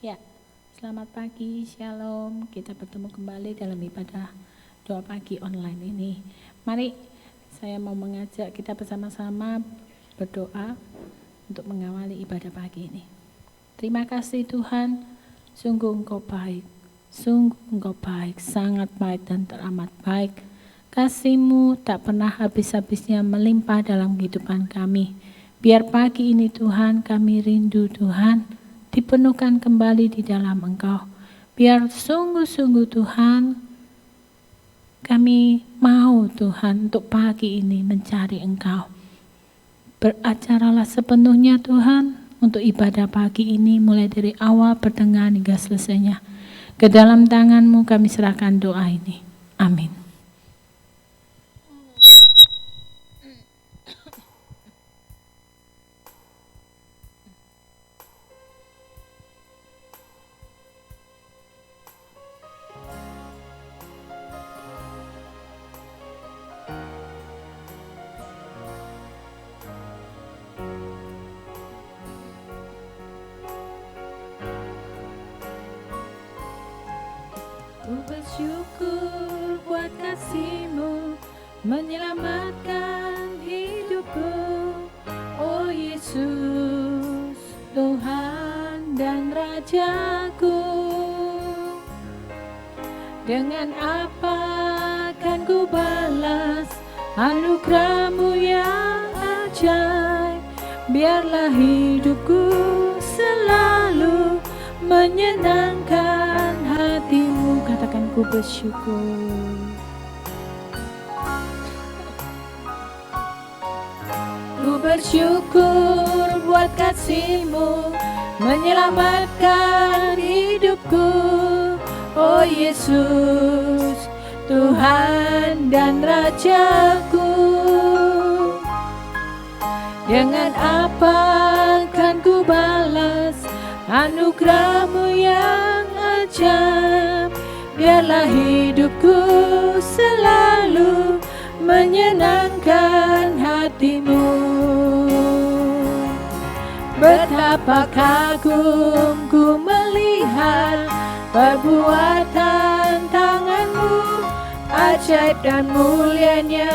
Ya, selamat pagi, shalom. Kita bertemu kembali dalam ibadah doa pagi online ini. Mari saya mau mengajak kita bersama-sama berdoa untuk mengawali ibadah pagi ini. Terima kasih Tuhan, sungguh Engkau baik, sangat baik dan teramat baik. Kasih-Mu tak pernah habis-habisnya melimpah dalam kehidupan kami. Biar pagi ini Tuhan kami rindu Tuhan, dipenuhkan kembali di dalam Engkau. Biar sungguh-sungguh Tuhan, kami mau Tuhan untuk pagi ini mencari Engkau. Beracaralah sepenuhnya Tuhan untuk ibadah pagi ini mulai dari awal pertengahan hingga selesainya. Ke dalam tangan-Mu kami serahkan doa ini. Amin. Ku bersyukur buat kasih-Mu menyelamatkan hidupku. Oh Yesus, Tuhan dan Rajaku. Dengan apa kan ku balas anugerah-Mu yang ajaib? Biarlah hidupku selalu menyenangkan hati-Mu. Katakan ku bersyukur. Ku bersyukur buat kasih-Mu menyelamatkan hidupku. Oh Yesus, Tuhan dan Rajaku. Dengan apa kan ku balas anugerah-Mu yang ajaib? Biarlah hidupku selalu menyenangkan hati-Mu. Betapa kagum ku melihat perbuatan tangan-Mu, ajaib dan mulianya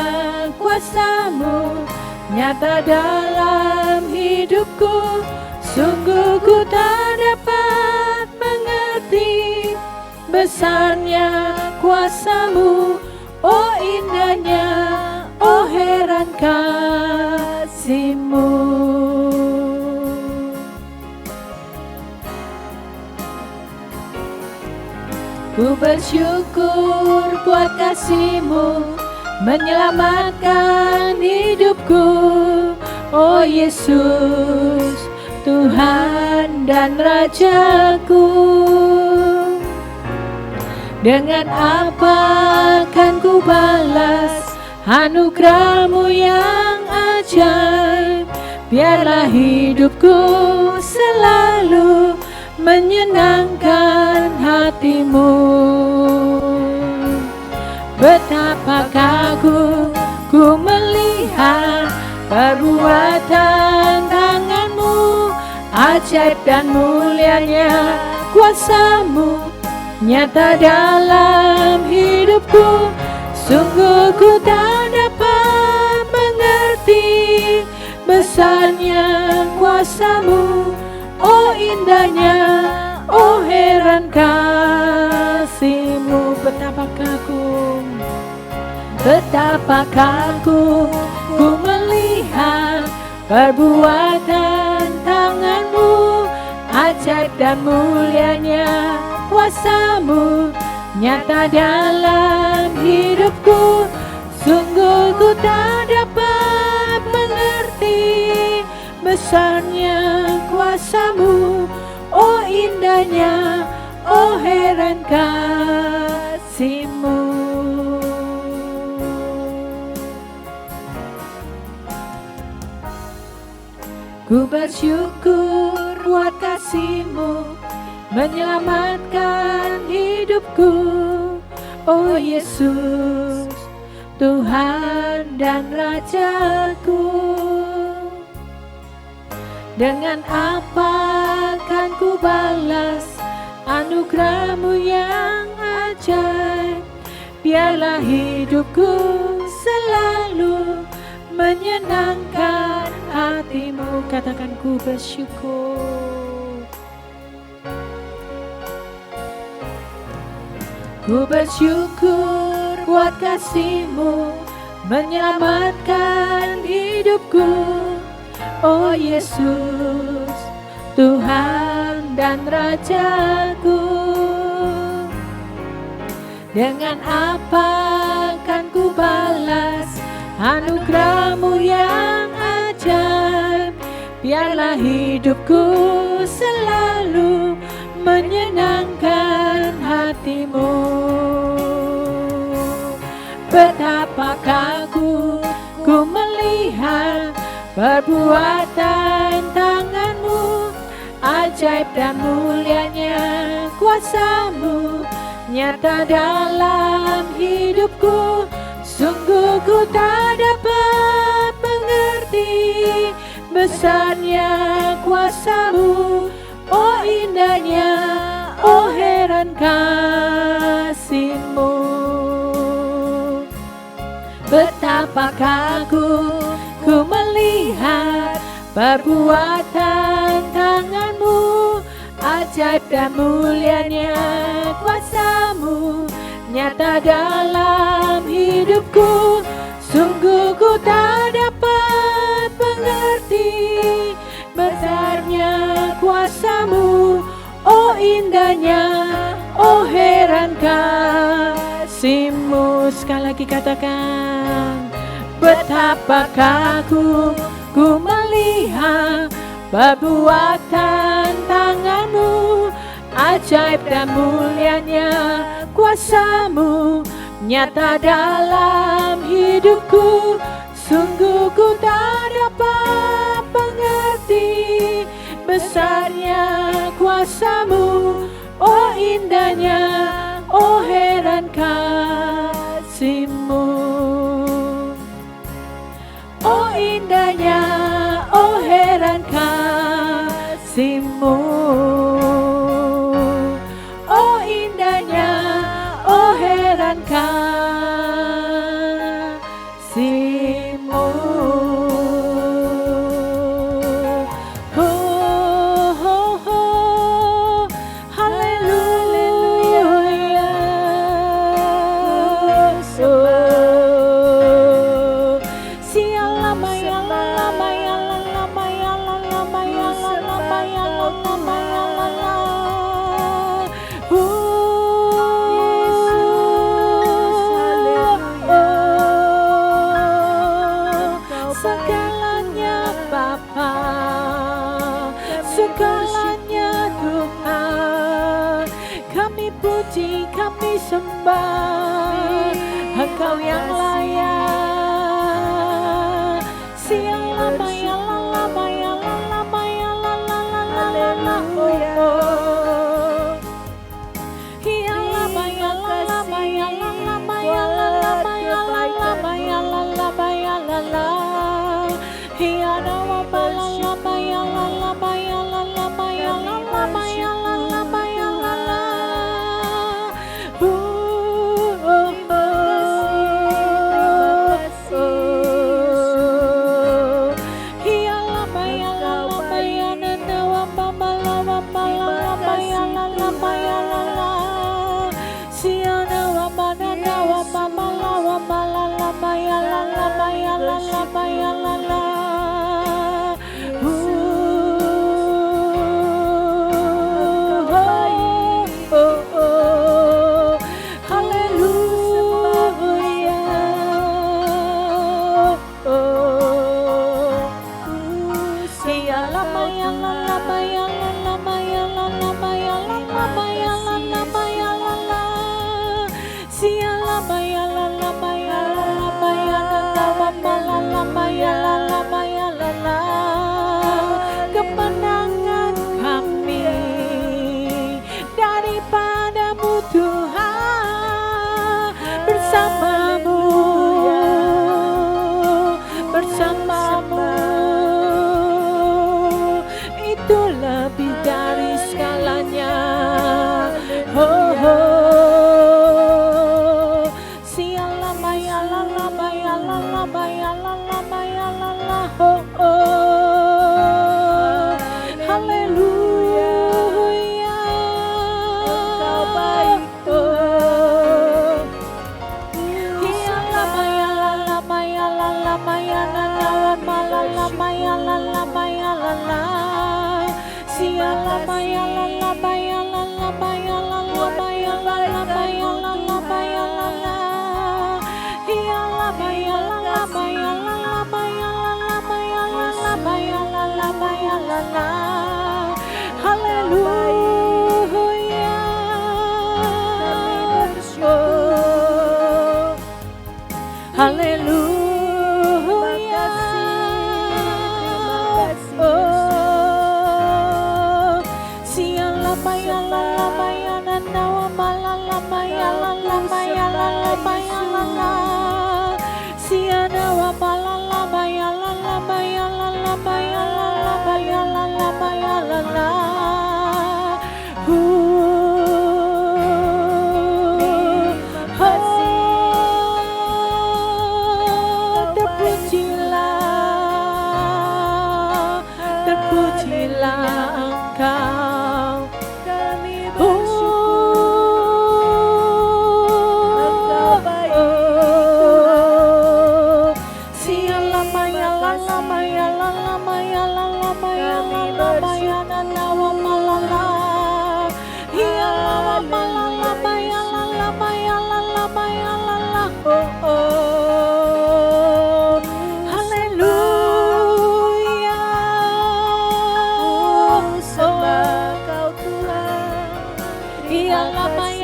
kuasa-Mu nyata dalam hidupku. Sungguh ku tak dapat mengerti besarnya kuasa-Mu, oh indahnya, oh heran kasih-Mu. Ku bersyukur buat kasih-Mu menyelamatkan hidupku. Oh Yesus, Tuhan dan Rajaku. Dengan apa kan ku balas anugerah-Mu yang ajaib? Biarlah hidupku selalu menyenangkan hati-Mu. Betapa kagum ku melihat perbuatan tangan-Mu, ajaib dan mulianya kuasa-Mu nyata dalam hidupku. Sungguh ku tak dapat mengerti besarnya kuasa-Mu, oh indahnya, oh heran kasih-Mu. Betapa kagum ku melihat perbuatan tangan-Mu, ajaib dan mulianya kuasa-Mu nyata dalam hidupku. Sungguh ku tak dapat mengerti besarnya kuasa-Mu, oh indahnya, oh heran kasih-Mu. Ku bersyukur buat kasih-Mu menyelamatkan hidupku. Oh Yesus, Tuhan dan Rajaku. Dengan apa kan ku balas anugerah-Mu yang ajaib. Biarlah hidupku selalu menyenangkan hati-Mu. Katakan ku bersyukur. Ku bersyukur buat kasih-Mu menyelamatkan hidupku. Oh Yesus, Tuhan dan Rajaku. Dengan apa kan ku balas anugerah-Mu yang ajaib. Biarlah hidupku selalu menyenangkan hati-Mu. Betapakah ku melihat perbuatan tangan-Mu, ajaib dan mulianya kuasa-Mu nyata dalam hidupku. Sungguh ku tak dapat mengerti besarnya kuasa-Mu. Oh indahnya, oh heran kasih-Mu. Betapakah ku melihat perbuatan tangan-Mu, ajaib dan mulianya kuasa-Mu nyata dalam hidupku. Sungguh ku tak dapat mengerti besarnya kuasa-Mu. Oh indahnya, oh heran kasih-Mu. Sekali lagi katakan, betapakah ku melihat perbuatan tangan-Mu, ajaib dan mulianya kuasa-Mu nyata dalam hidupku. Sungguh ku tak dapat mengerti besarnya kuasa-Mu. Oh indahnya, oh heran kasih-Mu. Oh indahnya, oh heran kasih-Mu. Oh indahnya, oh heran kasih-Mu. Oh, oh, oh, haleluya. Oh, sialama ya lama ya lama ya lama ya lama ya lama ya lama. Segalanya Bapa, segalanya Tuhan, kami puji, kami sembah Engkau yang layak. Sialama ya lama ya lama ya lama ya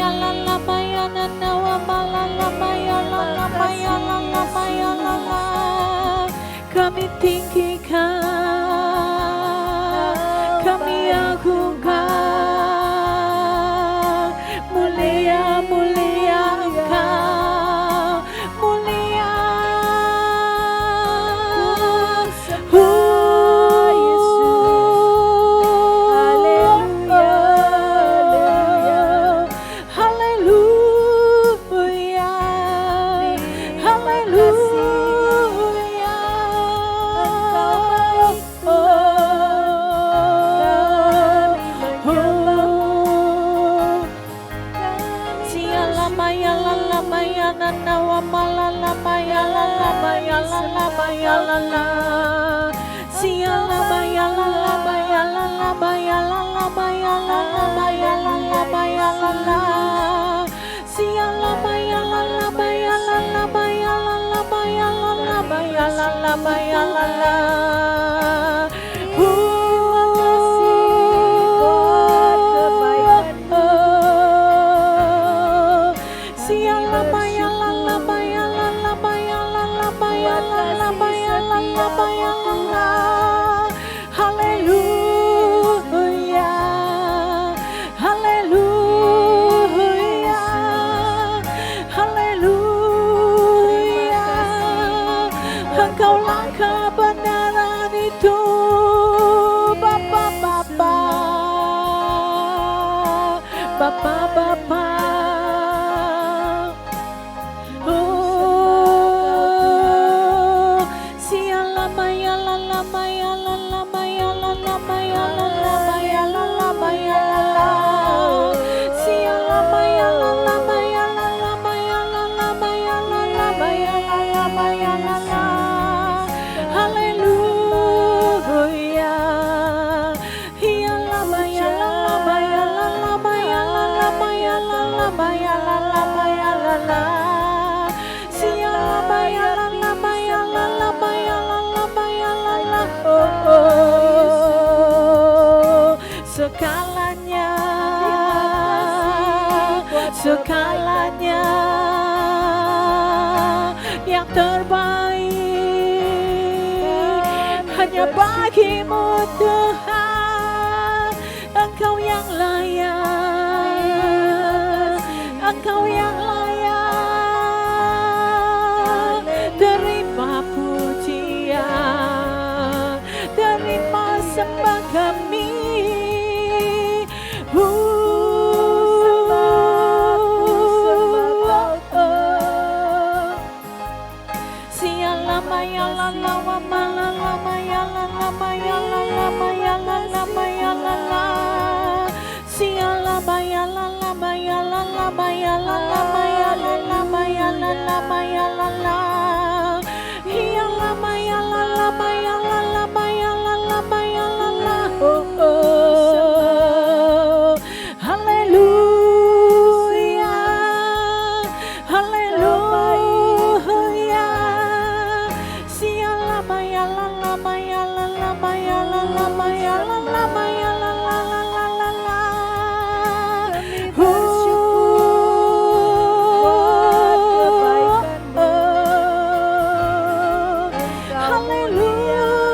maya la la maya na na wa ma la la maya la la maya la la maya la la. Kami tinggikan, kami agungkan, mulia mulia Engkau, mulia. Engkaulah kebenaran itu, Bapa-Bapa, Bapa-Bapa. Siala maya la la maya la la maya la la maya la la maya la la maya la la. Siala maya la la maya la la maya la la maya la la maya la la maya la la. Haleluya. Hiya la maya la la maya la la maya la la maya la la maya la la maya la la. Siala maya la la maya la la maya la la maya la la. Segalanya, segalanya yang terbaik hanya bagimu Tuhan. Engkau yang layak, Engkau yang layak. Terima pujian, terima sembah kami. Haleluya,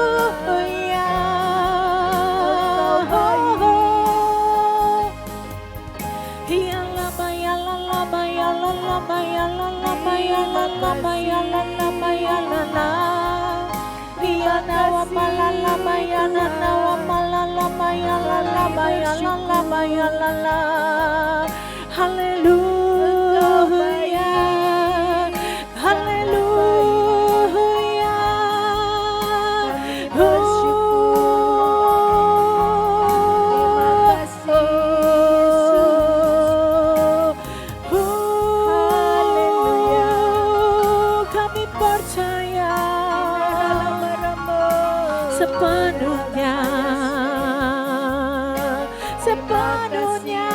haleluya. Kami percaya sepenuhnya, sepenuhnya.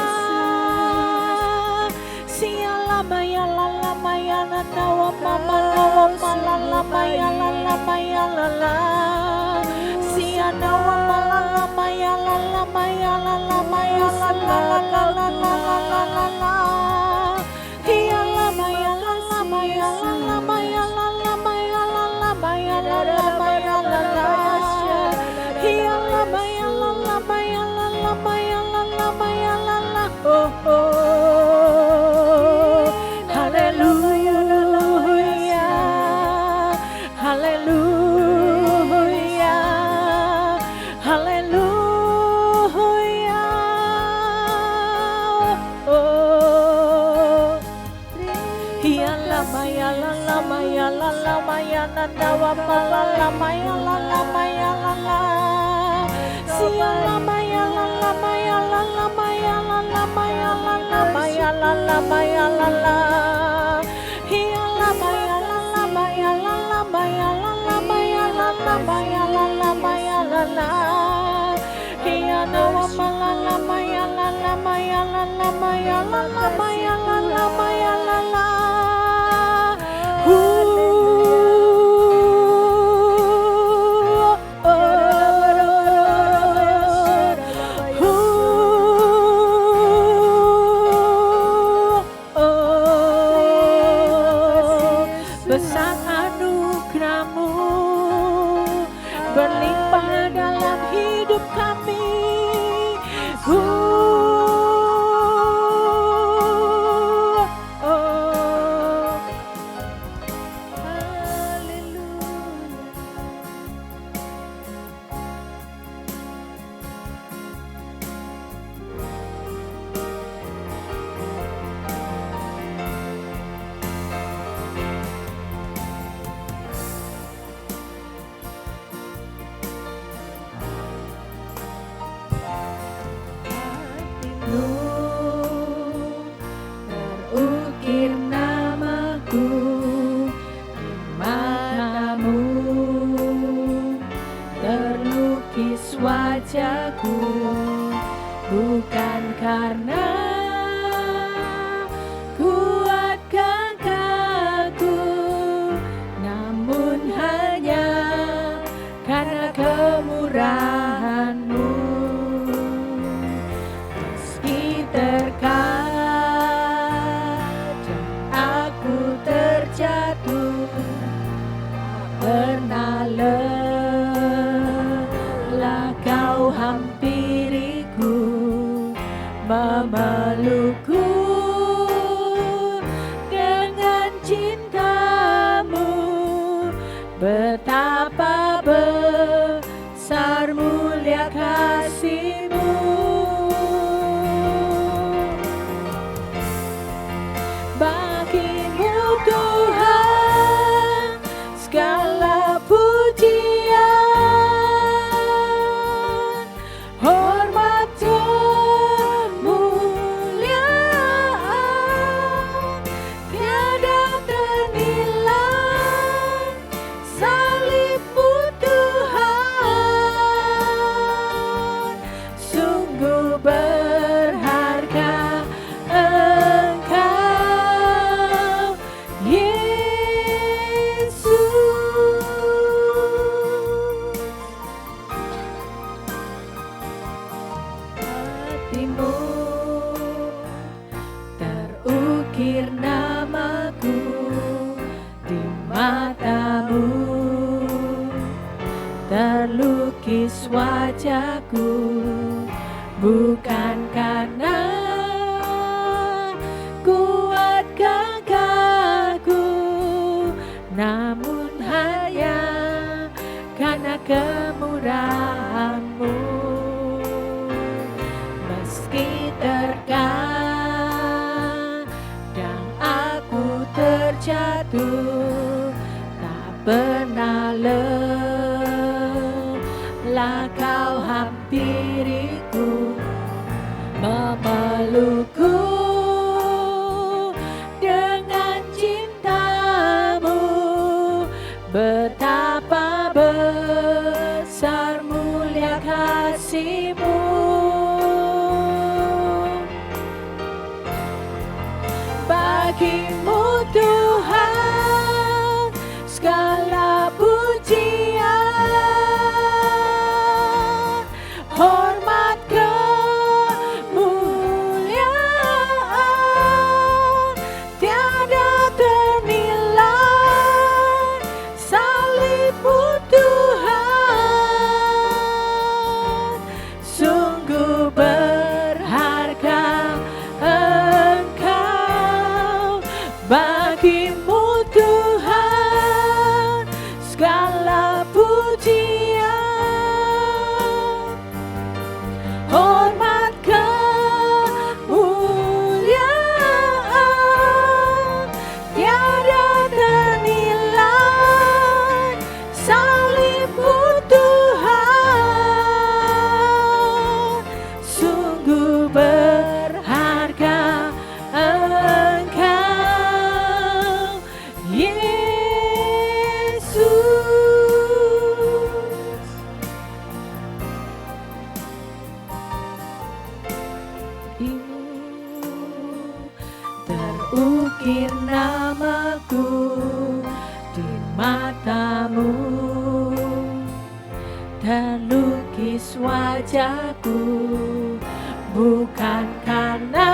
Siala maya la la maya la la wa mama la wa ma la la maya la la maya la la. Besar anugerah-Mu berlimpah dalam hidup kami. Terukir namaku di matamu, terlukis wajahku, bukan karena kuat gagahku, namun hanya karena kemurahan-Mu. Meski terkadang aku terjatuh, pernah lelah Kau hampiriku, memelukku dengan cinta-Mu. Betapa besar mulia kasih-Mu. Bagi-Mu Tuhan segala pujian, hormat, kemuliaan, tiada ternilai. Salib-Mu Tuhan, sungguh berharga Engkau, Yesus. Hati-Mu terukir namaku di matamu, terlukis wajahku, bukan karena kuat gagahku, namun hanya karena kemurahan-Mu. Meski terkadang aku terjatuh, tak pernah lelah Kau hampiriku, memelukku dengan cinta-Mu. Betapa besar mulia kasih-Mu. Bagi-Mu Tuhan segala pujian, bagimu Tuhan segala pujian, hormat kemuliaan tiada ternilai. Salibmu Tuhan sungguh berharga. Engkau Yesus, terukir namaku di matamu, terlukis wajahku bukan karena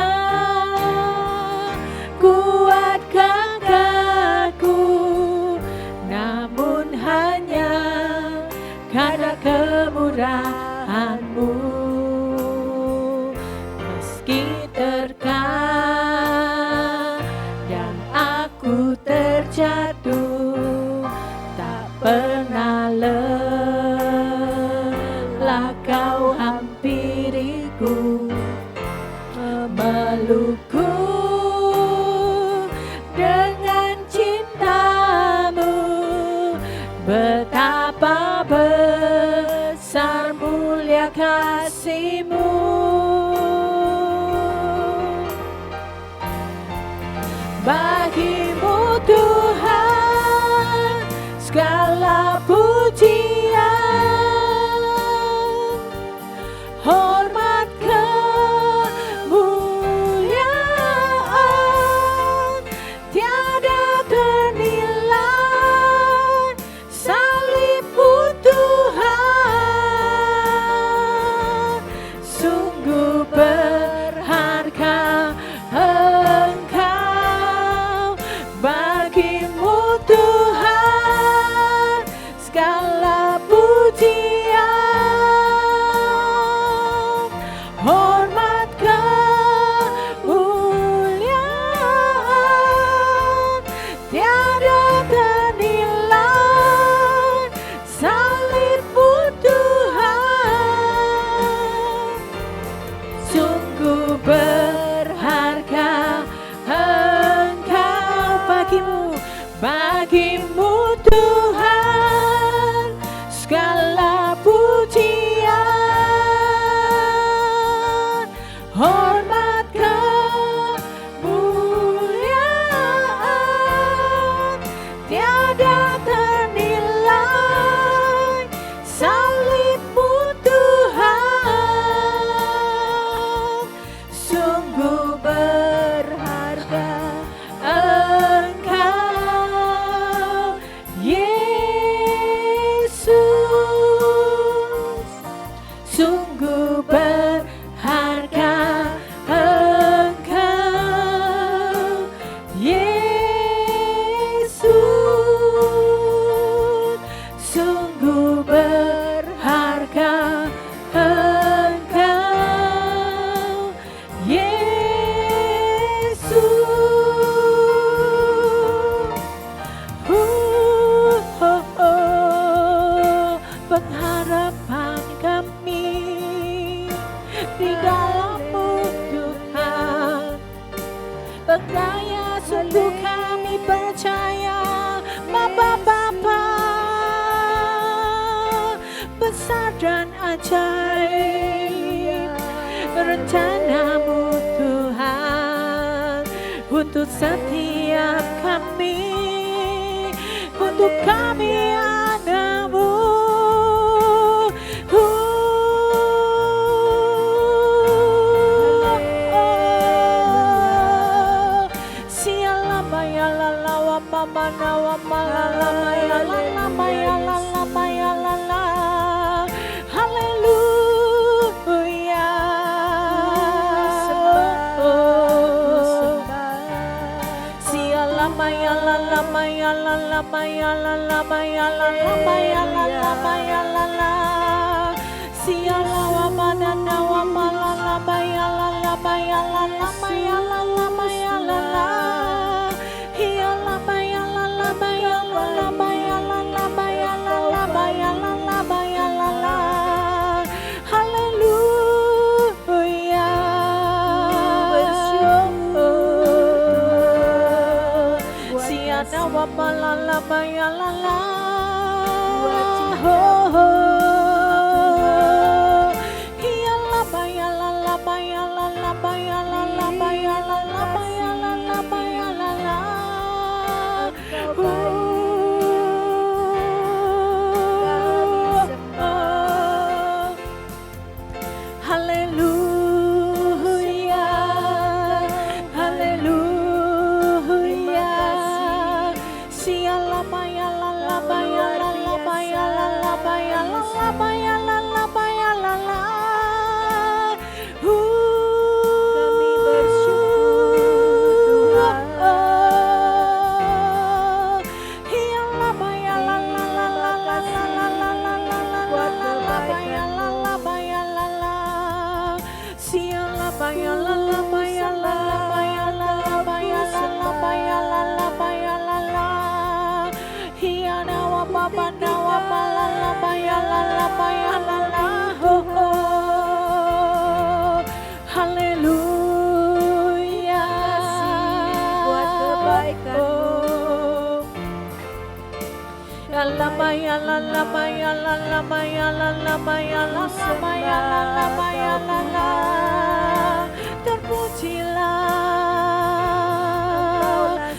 kuat gagahku, namun hanya karena kemurahan-Mu. Meski terkadang aku terjatuh, tak pernah lelah Kau hampiriku, memelukku dengan cinta-Mu. Betapa besar mulia kasih-Mu. Bagi-Mu Tuhan segala pujian, hormat kemuliaan tiada ternilai. Salib-Mu Tuhan sungguh berharga. Engkau bagi-Mu Tuhan segala pujian, hormat kemuliaan tiada ternilai. Salib-Mu Tuhan sungguh berharga. Engkau bagi-Mu Tuhan segala pujian, hormat kemuliaan tiada ternilai. Salib-Mu Tuhan sungguh berharga. Engkau Yesus sungguh berharga. Engkau Yesus sungguh berharga. Engkau Yesus, pengharapan kami di dalam-Mu Tuhan. Berdaya sungguh kami percaya, Bapa besar dan ajaib rencana-Mu Tuhan untuk setiap kami, untuk kami anak-Mu.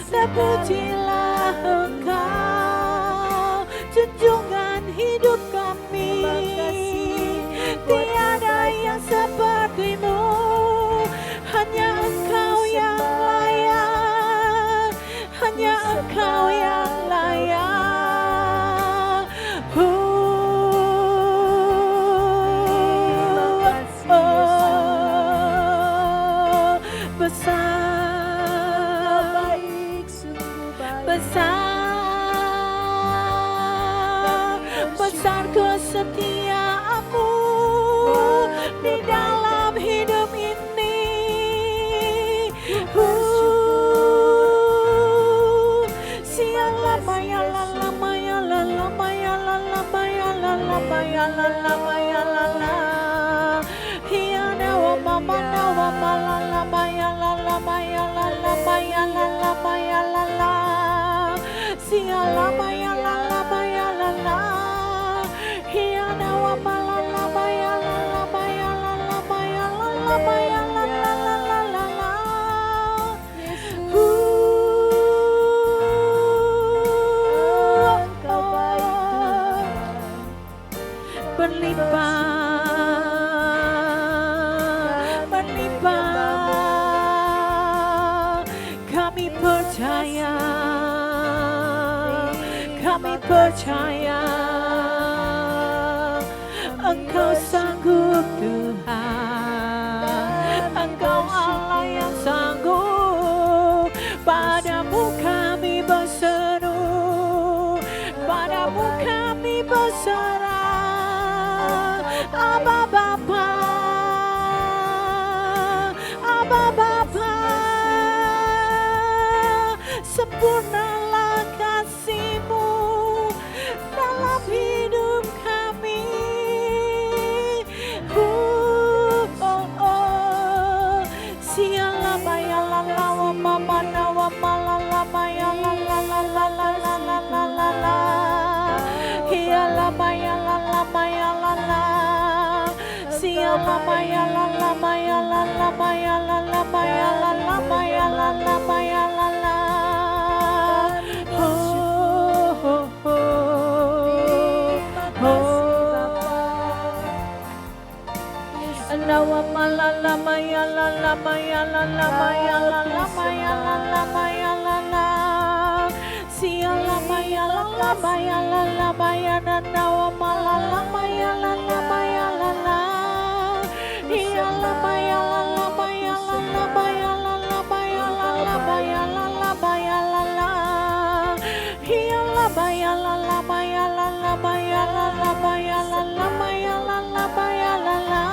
Terpujilah Engkau, junjungan hidup kami. Tiada yang sepertimu, hanya Engkau yang layak, hanya Engkau yang layak. Besar kesetiaanmu di dalam hidup ini. Sialah maya lala maya lala maya lala maya lala maya lala maya lala. Hiana wa mama na wa malala maya lala maya lala maya lala maya lala. Sialah maya lala maya lala. Hiana wa malala maya lala maya lala maya lala maya lala lala lala. Engkau baik berlimpah, kami percaya, kami percaya. Engkau sanggup Tuhan, Engkau Allah yang sanggup. Padamu kami berseru, padamu kami berserah. Abba Bapa, Abba Bapa, sempurnalah kasih-Mu dalam hidup kami. Sialah maya lala wa mama na wa malala maya lala lala lala lala lala. Hialah maya lala maya lala. Sialah maya lala maya lala maya lala maya lala maya lala maya lala. Lawa malala maya lala maya lala maya lala maya lala maya lala. Sialah maya lala maya lala maya nana wa malala maya lala maya lala. Hialah maya lala maya lala maya lala maya lala maya lala maya lala. Hialah maya lala maya lala maya lala maya lala maya lala maya lala.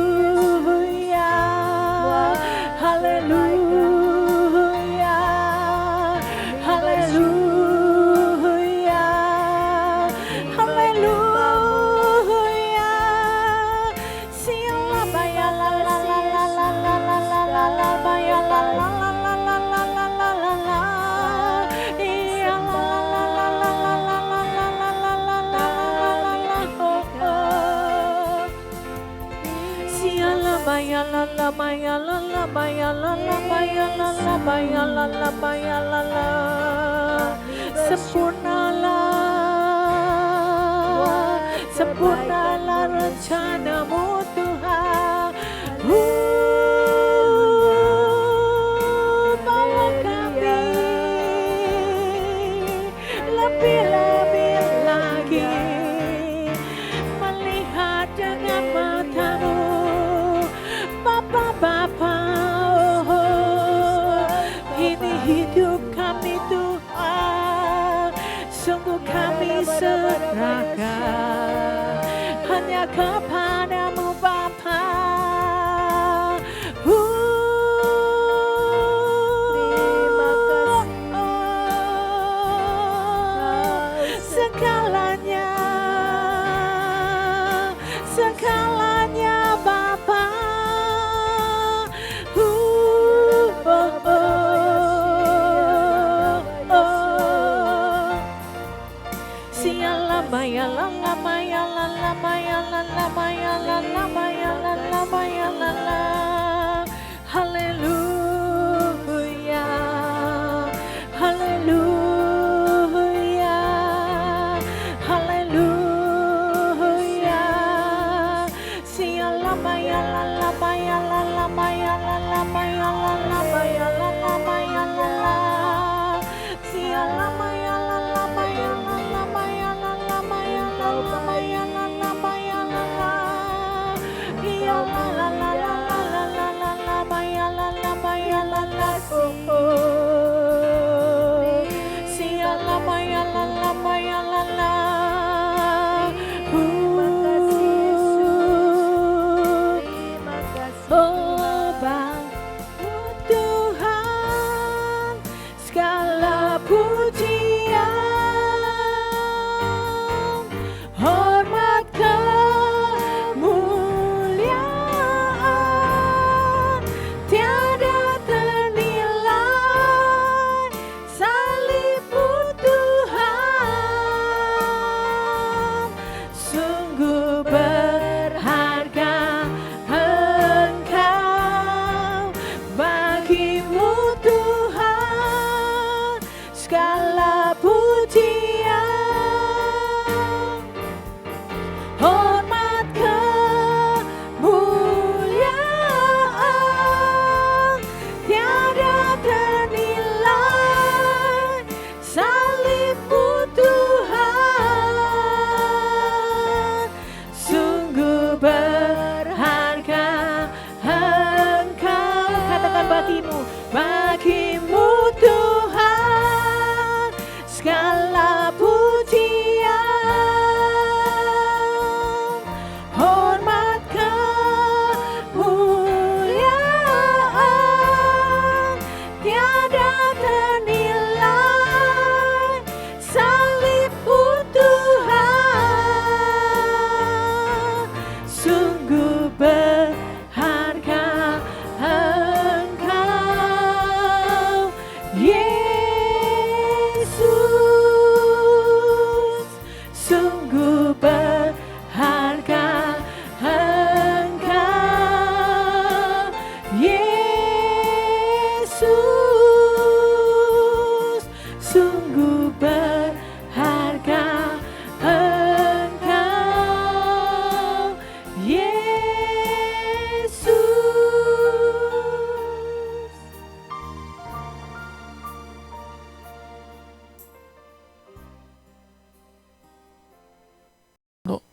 Haleluya, haleluya. maya la la maya la la maya la la maya la la maya la la maya la la. Sempurnalah rencana-Mu Tuhan. Bawa kami lebih-lebih lagi melihat dengan mata-Mu, Bapa. Ini hidup kami Tuhan, sungguh kami serahkan hanya kepada-Mu Bapa. Segalanya Bapa. Maya la la maya la la maya la la maya la la maya la la maya la la. Haleluya, haleluya, haleluya. Siala maya la la maya la la maya la la maya la la maya la la maya la la. Siala maya la la maya la la maya la la maya la la maya la la maya la la. Iya la la la la la la la la maya la la maya la la. Siala maya la la maya la la. Oh Bang Tuhan, segala pujian, hormat, kemuliaan, tiada ternilai. Salib-Mu Tuhan, sungguh berharga Engkau. Bagi-Mu Tuhan, segala pujian, hormat, kemuliaan, tiada ternilai. Salib-Mu Tuhan, sungguh berharga Engkau. Katakan bagimu Tuhan, segala pujian, hormat, kemuliaan, tiada ternilai. Salib-Mu Tuhan, sungguh berharga Engkau, Yesus, sungguh berharga Engkau, Yesus, sungguh berharga Engkau, Yesus. Untuk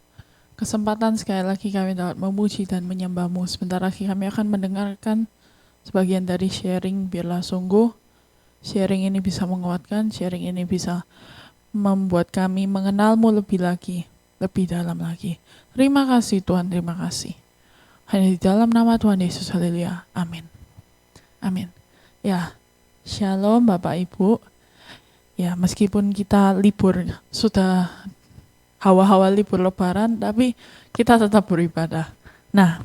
kesempatan sekali lagi kami dapat memuji dan menyembah-Mu. Sebentar lagi kami akan mendengarkan sebagian dari sharing. Biarlah sungguh sharing ini bisa menguatkan, sharing ini bisa membuat kami mengenal-Mu lebih lagi, lebih dalam lagi. Terima kasih Tuhan, terima kasih. Hanya di dalam nama Tuhan Yesus, haleluya, amin. Amin. Ya, shalom Bapak Ibu. Ya, meskipun kita libur, sudah hawa-hawa libur lebaran, tapi kita tetap beribadah. Nah,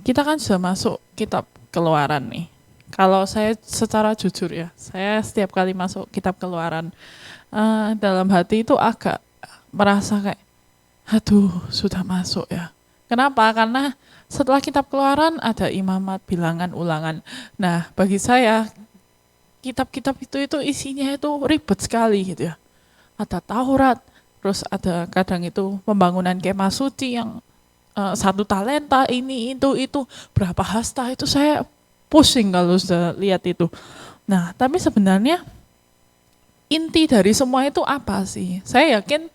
kita kan sudah masuk kitab Keluaran nih. Kalau saya secara jujur ya, saya setiap kali masuk kitab Keluaran, dalam hati itu agak merasa kayak, aduh sudah masuk ya. Kenapa? Karena setelah kitab Keluaran ada Imamat, Bilangan, Ulangan. Nah, bagi saya kitab-kitab itu isinya itu ribet sekali gitu ya. Ada Taurat, terus ada kadang itu pembangunan kemah suci yang 1 talenta ini itu berapa hasta, itu saya pusing kalau sudah lihat itu. Nah, tapi sebenarnya inti dari semua itu apa sih? Saya yakin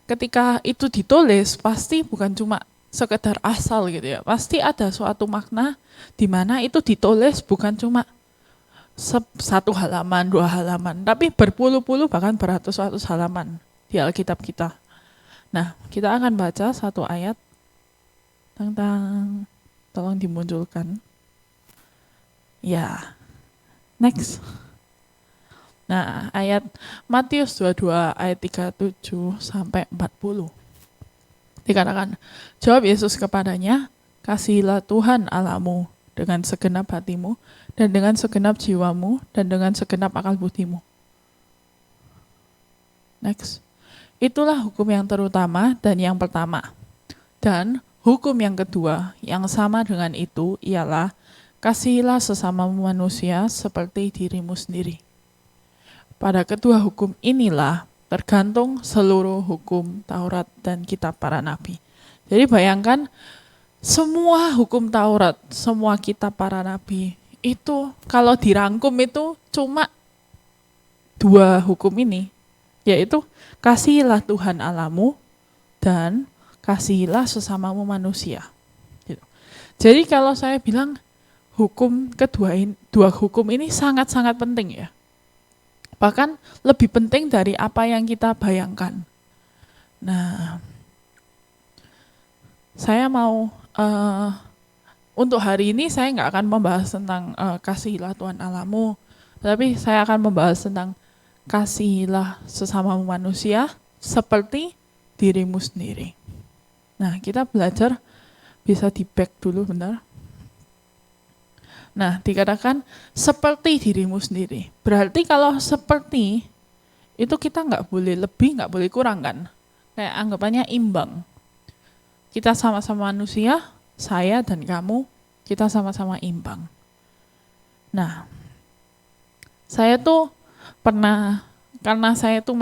ketika itu ditulis pasti bukan cuma sekedar asal gitu ya. Pasti ada suatu makna di mana itu ditulis bukan cuma 1 halaman, 2 halaman, tapi berpuluh-puluh bahkan beratus-ratus halaman di Alkitab kita. Nah, kita akan baca 1 ayat tentang, tolong dimunculkan. Ya, next. Nah, ayat Matius 22 ayat 37 sampai 40. Dikatakan, jawab Yesus kepadanya, kasihilah Tuhan Allahmu dengan segenap hatimu, dan dengan segenap jiwamu, dan dengan segenap akal budimu. Next. Itulah hukum yang terutama dan yang pertama. Dan hukum yang kedua yang sama dengan itu ialah, kasihilah sesamamu manusia seperti dirimu sendiri. Pada kedua hukum inilah tergantung seluruh hukum Taurat dan kitab para nabi. Jadi bayangkan semua hukum Taurat, semua kitab para nabi itu kalau dirangkum itu cuma 2 hukum ini, yaitu kasihilah Tuhan Allahmu dan kasihilah sesamamu manusia. Gitu. Jadi kalau saya bilang hukum kedua ini, 2 hukum ini sangat-sangat penting ya. Bahkan lebih penting dari apa yang kita bayangkan. Nah, saya mau untuk hari ini saya nggak akan membahas tentang kasihilah Tuhan Allahmu, tapi saya akan membahas tentang kasihilah sesamamu manusia seperti dirimu sendiri. Nah, kita belajar, bisa di back dulu bentar. Nah, dikatakan seperti dirimu sendiri. Berarti kalau seperti, itu kita nggak boleh lebih, nggak boleh kurang kan. Kayak anggapannya imbang. Kita sama-sama manusia, saya dan kamu, kita sama-sama imbang. Nah, saya tuh pernah, karena saya tuh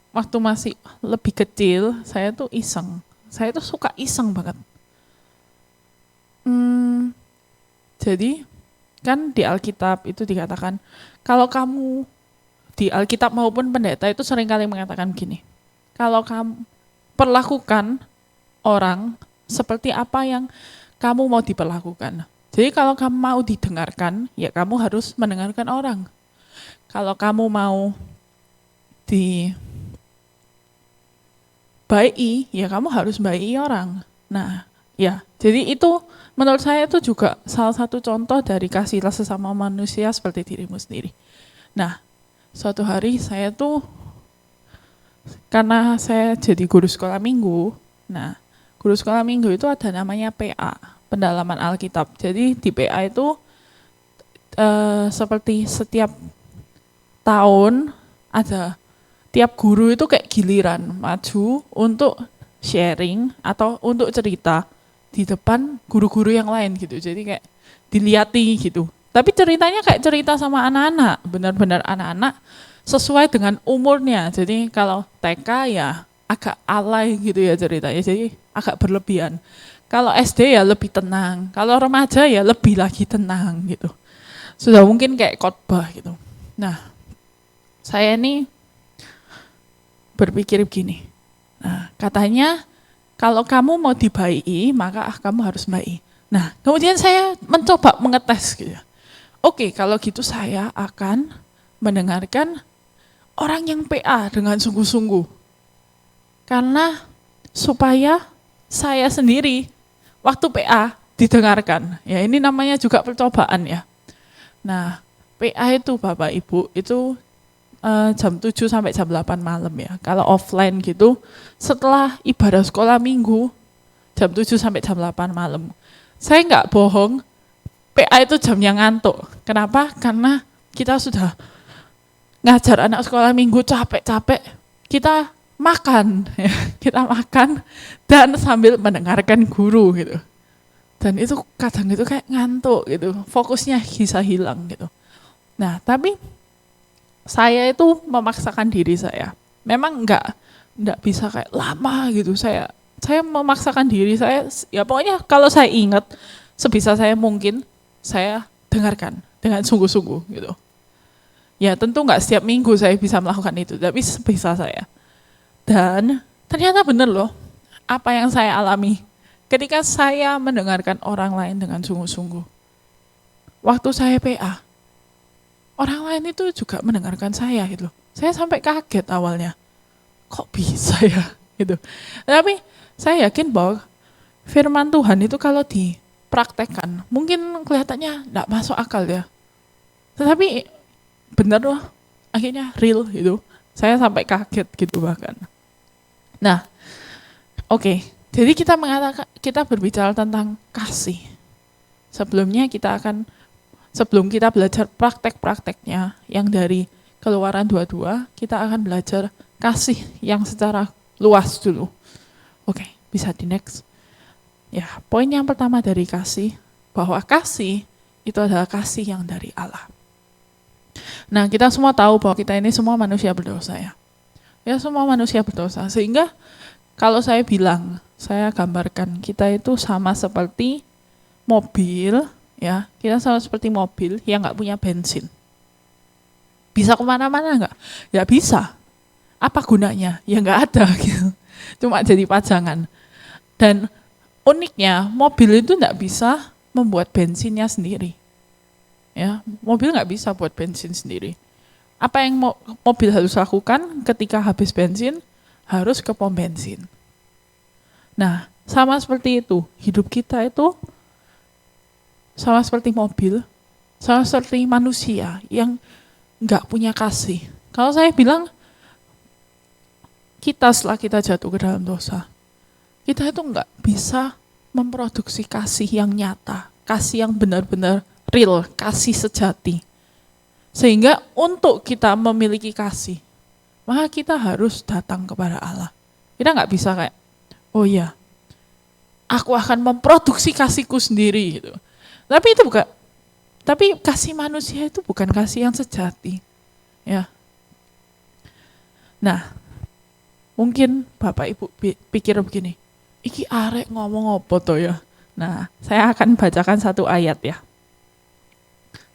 waktu masih lebih kecil, saya tuh iseng. Saya tuh suka iseng banget. Jadi kan di Alkitab itu dikatakan, kalau kamu di Alkitab maupun pendeta itu seringkali mengatakan gini, kalau kamu perlakukan orang seperti apa yang kamu mau diperlakukan. Jadi kalau kamu mau didengarkan, ya kamu harus mendengarkan orang. Kalau kamu mau dibaiki, ya kamu harus baiki orang. Nah, ya, jadi itu menurut saya itu juga salah satu contoh dari kasihilah sesama manusia seperti dirimu sendiri. Nah, suatu hari saya tuh, karena saya jadi guru sekolah minggu, nah guru sekolah minggu itu ada namanya PA, pendalaman Alkitab. Jadi di PA itu seperti setiap tahun ada, tiap guru itu kayak giliran maju untuk sharing atau untuk cerita di depan guru-guru yang lain gitu. Jadi kayak dilihati gitu. Tapi ceritanya kayak cerita sama anak-anak, benar-benar anak-anak sesuai dengan umurnya. Jadi kalau TK ya agak alay gitu ya ceritanya, jadi agak berlebihan. Kalau SD ya lebih tenang, kalau remaja ya lebih lagi tenang gitu. Sudah mungkin kayak khotbah gitu. Nah, saya ini berpikir begini. Nah, katanya kalau kamu mau dibaiki, maka kamu harus baik. Nah, kemudian saya mencoba mengetes gitu. Oke, kalau gitu saya akan mendengarkan orang yang PA dengan sungguh-sungguh. Karena supaya saya sendiri waktu PA didengarkan. Ya, ini namanya juga percobaan ya. Nah, PA itu Bapak Ibu itu jam 7 sampai jam 8 malam ya. Kalau offline gitu, setelah ibadah sekolah minggu, jam 7 sampai jam 8 malam. Saya nggak bohong, PA itu jamnya ngantuk. Kenapa? Karena kita sudah ngajar anak sekolah minggu capek-capek, kita makan. kita makan dan sambil mendengarkan guru gitu. Dan itu kadang itu kayak ngantuk gitu, fokusnya bisa hilang gitu. Nah, tapi saya itu memaksakan diri saya. Memang enggak bisa kayak lama gitu. Saya memaksakan diri saya, ya pokoknya kalau saya ingat sebisa saya mungkin saya dengarkan dengan sungguh-sungguh gitu. Ya tentu enggak setiap minggu saya bisa melakukan itu, tapi sebisa saya. Dan ternyata benar loh apa yang saya alami ketika saya mendengarkan orang lain dengan sungguh-sungguh. Waktu saya PA, orang lain itu juga mendengarkan saya gitu. Saya sampai kaget awalnya. Kok bisa ya gitu. Tapi saya yakin bahwa firman Tuhan itu kalau dipraktekkan, mungkin kelihatannya enggak masuk akal ya. Tetapi benar loh, akhirnya real gitu. Saya sampai kaget gitu bahkan. Nah, oke. Jadi kita berbicara tentang kasih. Sebelum kita belajar praktek-prakteknya yang dari Keluaran 22, kita akan belajar kasih yang secara luas dulu. Oke, bisa di next. Ya, poin yang pertama dari kasih, bahwa kasih itu adalah kasih yang dari Allah. Nah, kita semua tahu bahwa kita ini semua manusia berdosa ya. Ya, semua manusia berdosa. Sehingga kalau saya bilang, saya gambarkan kita itu sama seperti mobil, ya. Kita sama seperti mobil yang nggak punya bensin. Bisa kemana-mana nggak? Ya bisa. Apa gunanya? Ya nggak ada gitu. Cuma jadi pajangan. Dan uniknya mobil itu nggak bisa membuat bensinnya sendiri. Ya, mobil nggak bisa buat bensin sendiri. Apa yang mobil harus lakukan ketika habis bensin? Harus ke pom bensin. Nah, sama seperti itu. Hidup kita itu sama seperti mobil, sama seperti manusia yang nggak punya kasih. Kalau saya bilang, kita setelah kita jatuh ke dalam dosa, kita itu nggak bisa memproduksi kasih yang nyata, kasih yang benar-benar real, kasih sejati. Sehingga untuk kita memiliki kasih, maka kita harus datang kepada Allah. Kita nggak bisa kayak, oh iya, aku akan memproduksi kasihku sendiri gitu. Tapi kasih manusia itu bukan kasih yang sejati. Ya. Nah, mungkin Bapak Ibu pikir begini, iki arek ngomong apa toh ya? Nah, saya akan bacakan satu ayat ya.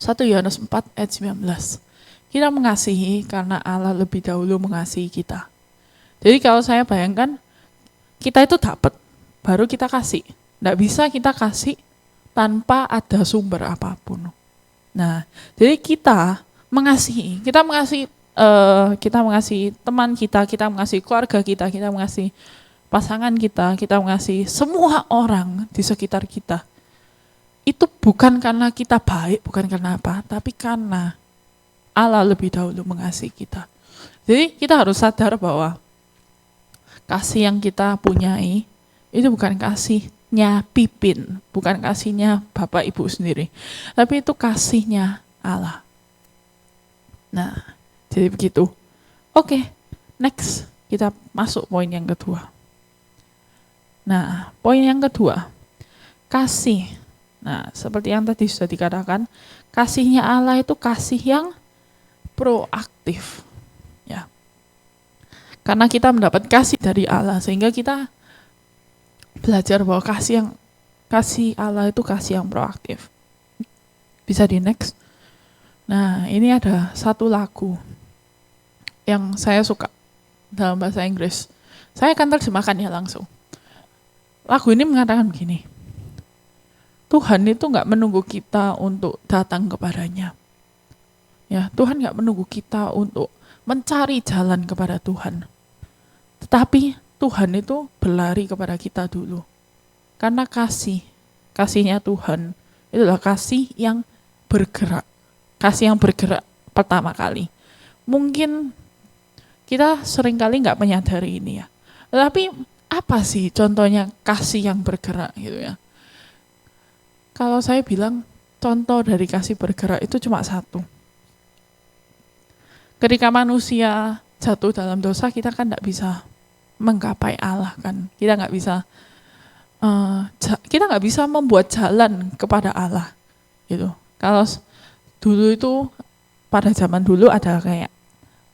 1 Yohanes 4 ayat 19. Kita mengasihi karena Allah lebih dahulu mengasihi kita. Jadi kalau saya bayangkan, kita itu dapat, baru kita kasih. Nggak bisa kita kasih tanpa ada sumber apapun. Nah, jadi kita mengasihi teman kita mengasihi keluarga kita mengasihi pasangan kita mengasihi semua orang di sekitar kita. Itu bukan karena kita baik, bukan karena apa, tapi karena Allah lebih dahulu mengasihi kita. Jadi kita harus sadar bahwa kasih yang kita punyai itu bukan kasihnya Pipin, bukan kasihnya Bapak Ibu sendiri, tapi itu kasihnya Allah. Nah, jadi begitu. Oke, next kita masuk poin yang kedua. Nah, poin yang kedua, kasih. Nah, seperti yang tadi sudah dikatakan, kasihnya Allah itu kasih yang proaktif. Ya. Karena kita mendapat kasih dari Allah, sehingga kita belajar bahwa kasih Allah itu kasih yang proaktif. Bisa di next. Nah, ini ada satu lagu yang saya suka dalam bahasa Inggris. Saya akan terjemahkannya langsung. Lagu ini mengatakan begini, Tuhan itu nggak menunggu kita untuk datang kepadanya. Ya, Tuhan nggak menunggu kita untuk mencari jalan kepada Tuhan. Tetapi Tuhan itu berlari kepada kita dulu. Karena kasihnya Tuhan itu adalah kasih yang bergerak. Kasih yang bergerak pertama kali. Mungkin kita seringkali nggak menyadari ini ya. Tetapi apa sih contohnya kasih yang bergerak gitu ya? Kalau saya bilang contoh dari kasih bergerak itu cuma satu. Ketika manusia jatuh dalam dosa, kita kan tidak bisa menggapai Allah kan. Kita nggak bisa membuat jalan kepada Allah gitu. Kalau dulu itu pada zaman dulu ada kayak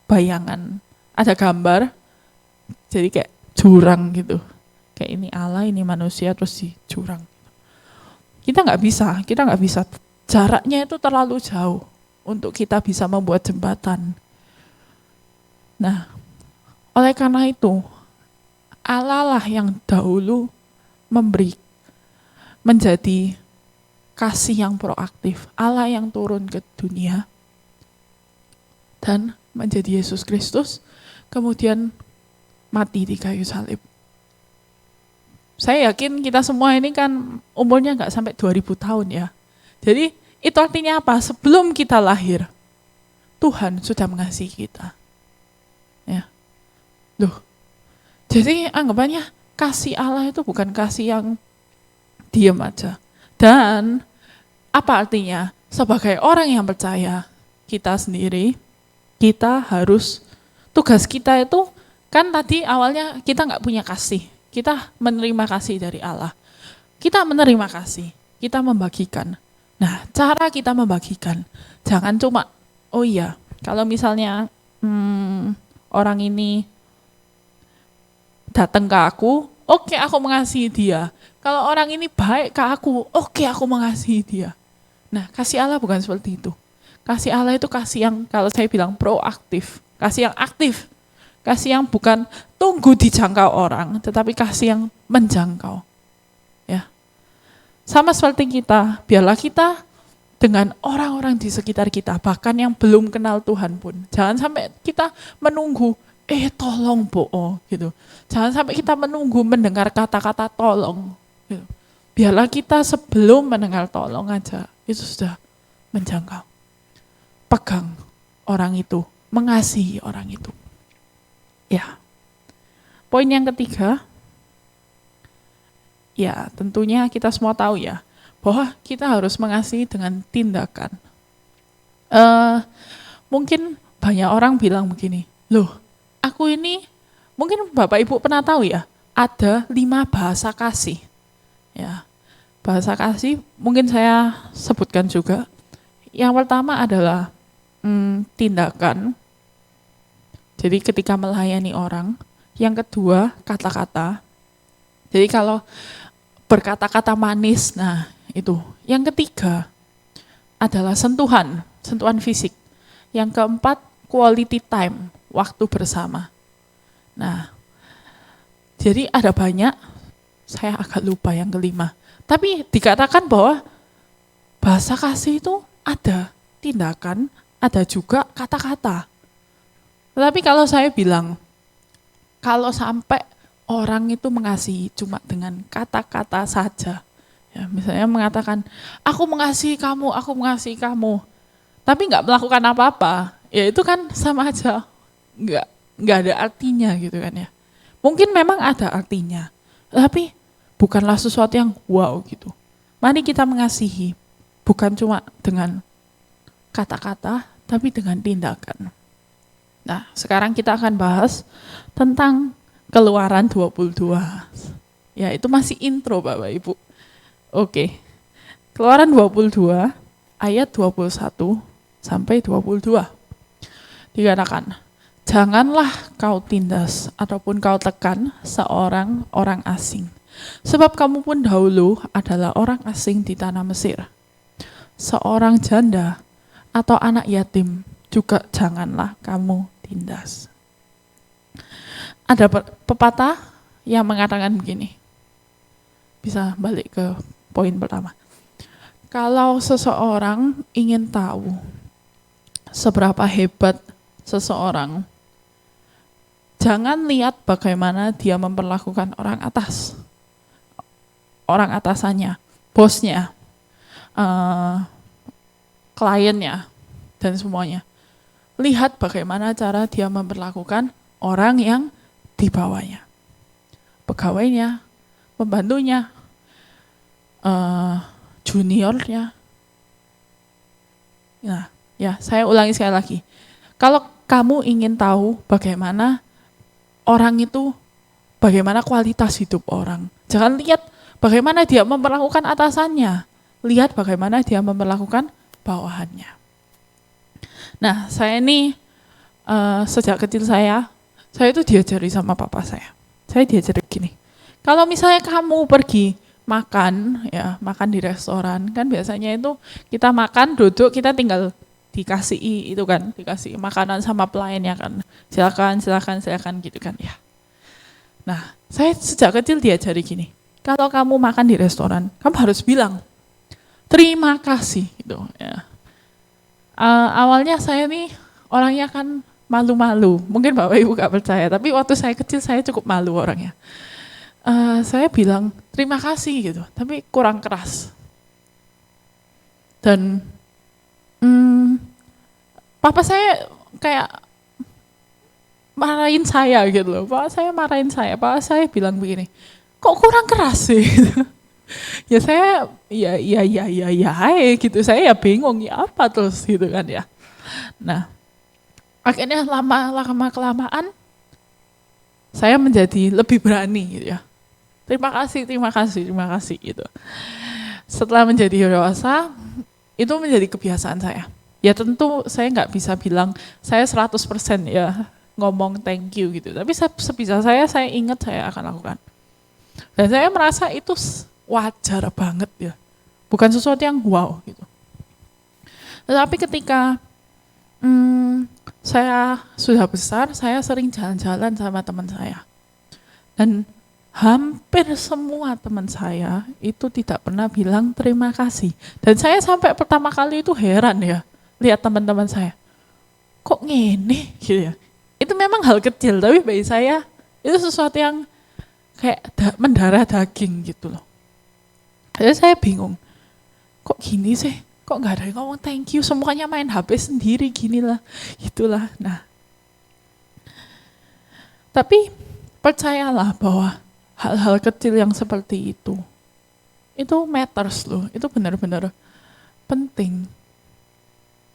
bayangan, ada gambar, jadi kayak jurang gitu. Kayak ini Allah, ini manusia, terus di jurang. Kita nggak bisa. Jaraknya itu terlalu jauh untuk kita bisa membuat jembatan. Nah, oleh karena itu, Allah lah yang dahulu menjadi kasih yang proaktif. Allah yang turun ke dunia dan menjadi Yesus Kristus, kemudian mati di kayu salib. Saya yakin kita semua ini kan umurnya nggak sampai 2000 tahun ya. Jadi itu artinya apa? Sebelum kita lahir, Tuhan sudah mengasihi kita. Ya. Loh. Jadi anggapannya kasih Allah itu bukan kasih yang diam aja. Dan apa artinya? Sebagai orang yang percaya, kita sendiri, tugas kita itu, kan tadi awalnya kita nggak punya kasih. Kita menerima kasih dari Allah. Kita menerima kasih, kita membagikan. Nah, cara kita membagikan, jangan cuma, oh iya, kalau misalnya orang ini datang ke aku, oke, aku mengasihi dia. Kalau orang ini baik ke aku, oke, aku mengasihi dia. Nah, kasih Allah bukan seperti itu. Kasih Allah itu kasih yang, kalau saya bilang proaktif, kasih yang aktif, kasih yang bukan tunggu dijangkau orang, tetapi kasih yang menjangkau. Ya, sama seperti kita, biarlah kita dengan orang-orang di sekitar kita, bahkan yang belum kenal Tuhan pun. Jangan sampai kita menunggu, tolong gitu. Jangan sampai kita menunggu mendengar kata-kata tolong. Gitu. Biarlah kita sebelum mendengar tolong aja, itu sudah menjangkau. Pegang orang itu, mengasihi orang itu. Ya. Poin yang ketiga, ya tentunya kita semua tahu ya, bahwa kita harus mengasihi dengan tindakan. Mungkin banyak orang bilang begini, loh aku ini, mungkin Bapak Ibu pernah tahu ya, ada 5 bahasa kasih. Ya, bahasa kasih mungkin saya sebutkan juga. Yang pertama adalah tindakan. Jadi ketika melayani orang. Yang kedua, kata-kata. Jadi kalau berkata-kata manis, nah itu. Yang ketiga adalah sentuhan fisik. Yang keempat, quality time, waktu bersama. Nah, jadi ada banyak, saya agak lupa yang kelima. Tapi dikatakan bahwa bahasa kasih itu ada tindakan, ada juga kata-kata. Tetapi kalau saya bilang, kalau sampai orang itu mengasihi cuma dengan kata-kata saja, ya, misalnya mengatakan, aku mengasihi kamu, tapi nggak melakukan apa-apa, ya itu kan sama aja, nggak ada artinya gitu kan ya. Mungkin memang ada artinya, tapi bukanlah sesuatu yang wow gitu. Mari kita mengasihi, bukan cuma dengan kata-kata, tapi dengan tindakan. Nah, sekarang kita akan bahas tentang Keluaran 22. Ya, itu masih intro Bapak Ibu. Oke. Keluaran 22 ayat 21 sampai 22. Dikatakan, janganlah kau tindas ataupun kau tekan seorang orang asing. Sebab kamu pun dahulu adalah orang asing di tanah Mesir. Seorang janda atau anak yatim juga janganlah kamu tindas. Ada pepatah yang mengatakan begini. Bisa balik ke poin pertama. Kalau seseorang ingin tahu seberapa hebat seseorang, jangan lihat bagaimana dia memperlakukan orang atas. Orang atasannya, bosnya, kliennya, dan semuanya. Lihat bagaimana cara dia memperlakukan orang yang di bawahnya. Pegawainya, pembantunya, juniornya. Nah, ya, saya ulangi sekali lagi. Kalau kamu ingin tahu bagaimana orang itu bagaimana kualitas hidup orang. Jangan lihat bagaimana dia memperlakukan atasannya, lihat bagaimana dia memperlakukan bawahannya. Nah, saya ini sejak kecil saya itu diajari sama papa saya. Saya diajari gini, kalau misalnya kamu pergi makan, ya makan di restoran, kan biasanya itu kita makan, duduk, kita tinggal dikasih itu kan, dikasih makanan sama pelayannya kan, silakan gitu kan ya. Nah, saya sejak kecil diajari gini, kalau kamu makan di restoran, kamu harus bilang terima kasih gitu ya. Awalnya saya nih orangnya kan malu-malu, mungkin Bapak Ibu gak percaya, tapi waktu saya kecil saya cukup malu orangnya. Saya bilang terima kasih gitu, tapi kurang keras. Dan papa saya kayak marahin saya gitu loh, papa saya bilang begini, kok kurang keras sih? Ya saya ya gitu, saya ya bingung ya apa terus gitu kan ya. Nah, akhirnya lama kelamaan saya menjadi lebih berani gitu ya. Terima kasih gitu. Setelah menjadi dewasa, itu menjadi kebiasaan saya. Ya tentu saya nggak bisa bilang saya 100% ya ngomong thank you gitu. Tapi sebisa saya ingat saya akan lakukan. Dan saya merasa itu wajar banget ya. Bukan sesuatu yang wow gitu. Tetapi ketika saya sudah besar, saya sering jalan-jalan sama teman saya. Dan hampir semua teman saya itu tidak pernah bilang terima kasih. Dan saya sampai pertama kali itu heran ya, lihat teman-teman saya. Kok ngene gitu ya. Itu memang hal kecil, tapi bagi saya itu sesuatu yang kayak mendarah daging gitu loh. Jadi saya bingung, kok gini sih? Kok nggak ada yang ngomong thank you, semuanya main HP sendiri gini lah, itulah. Nah, tapi percayalah bahwa hal-hal kecil yang seperti itu matters loh, itu benar-benar penting.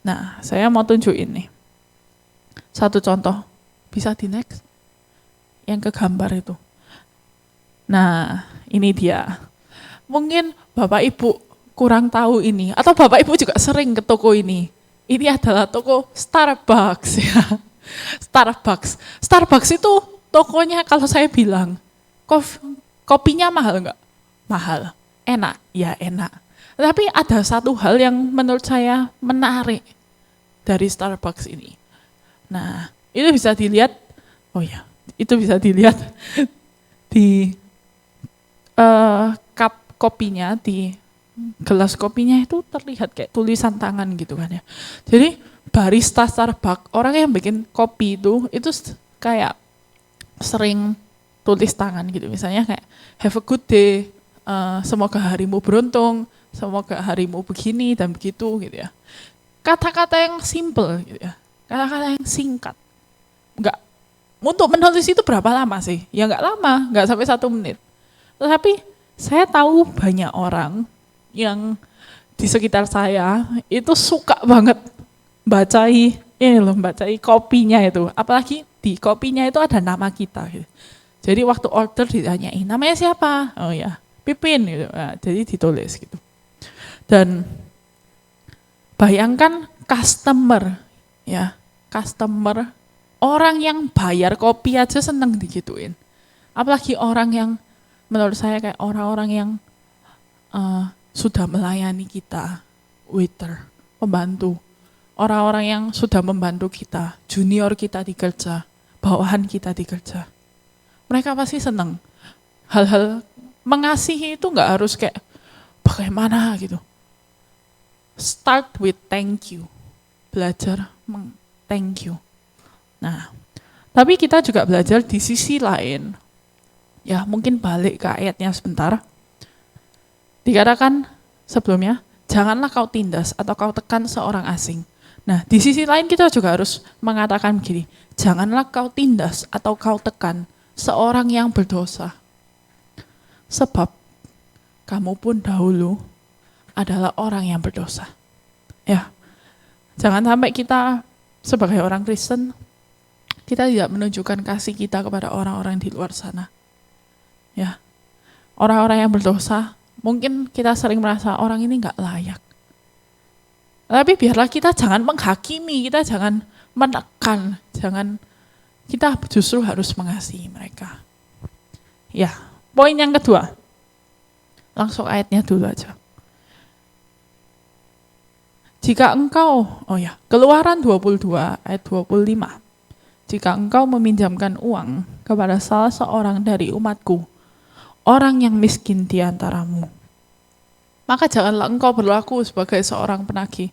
Nah, saya mau tunjukin nih, satu contoh, bisa di next, yang ke gambar itu. Nah, ini dia. Mungkin Bapak Ibu kurang tahu ini, atau Bapak Ibu juga sering ke toko ini. Ini adalah toko Starbucks ya. Starbucks itu tokonya kalau saya bilang, kopinya mahal nggak? Mahal. Enak? Ya enak. Tapi ada satu hal yang menurut saya menarik dari Starbucks ini. Nah, itu bisa dilihat, itu bisa dilihat di cup kopinya, di gelas kopinya itu terlihat kayak tulisan tangan gitu kan ya. Jadi barista Starbucks, orang yang bikin kopi itu kayak sering tulis tangan gitu. Misalnya kayak have a good day, semoga harimu beruntung, semoga harimu begini dan begitu gitu ya. Kata-kata yang simple gitu ya, kata-kata yang singkat. Enggak, untuk menulis itu berapa lama sih? Ya enggak lama, enggak sampai 1 menit. Tetapi saya tahu banyak orang yang di sekitar saya itu suka banget bacai kopinya itu. Apalagi di kopinya itu ada nama kita gitu. Jadi waktu order ditanyain, namanya siapa? Oh ya, Pipin gitu. Nah, jadi ditulis gitu. Dan bayangkan customer, orang yang bayar kopi aja seneng digituin. Apalagi orang yang menurut saya kayak orang-orang yang sudah melayani kita, waiter, pembantu, orang-orang yang sudah membantu kita, junior kita di kerja, bawahan kita di kerja. Mereka pasti senang. Hal-hal mengasihi itu nggak harus kayak bagaimana gitu. Start with thank you. Belajar thank you. Nah, tapi kita juga belajar di sisi lain. Ya, mungkin balik ke ayatnya sebentar. Dikatakan sebelumnya, janganlah kau tindas atau kau tekan seorang asing. Nah, di sisi lain kita juga harus mengatakan begini, janganlah kau tindas atau kau tekan seorang yang berdosa. Sebab kamu pun dahulu adalah orang yang berdosa. Ya, jangan sampai kita sebagai orang Kristen, kita tidak menunjukkan kasih kita kepada orang-orang di luar sana. Ya, orang-orang yang berdosa, mungkin kita sering merasa orang ini nggak layak. Tapi biarlah kita jangan menghakimi, kita jangan menekan, kita justru harus mengasihi mereka. Ya, poin yang kedua, langsung ayatnya dulu aja. Jika engkau, Keluaran 22 ayat 25. Jika engkau meminjamkan uang kepada salah seorang dari umatku, orang yang miskin di antaramu, maka janganlah engkau berlaku sebagai seorang penagih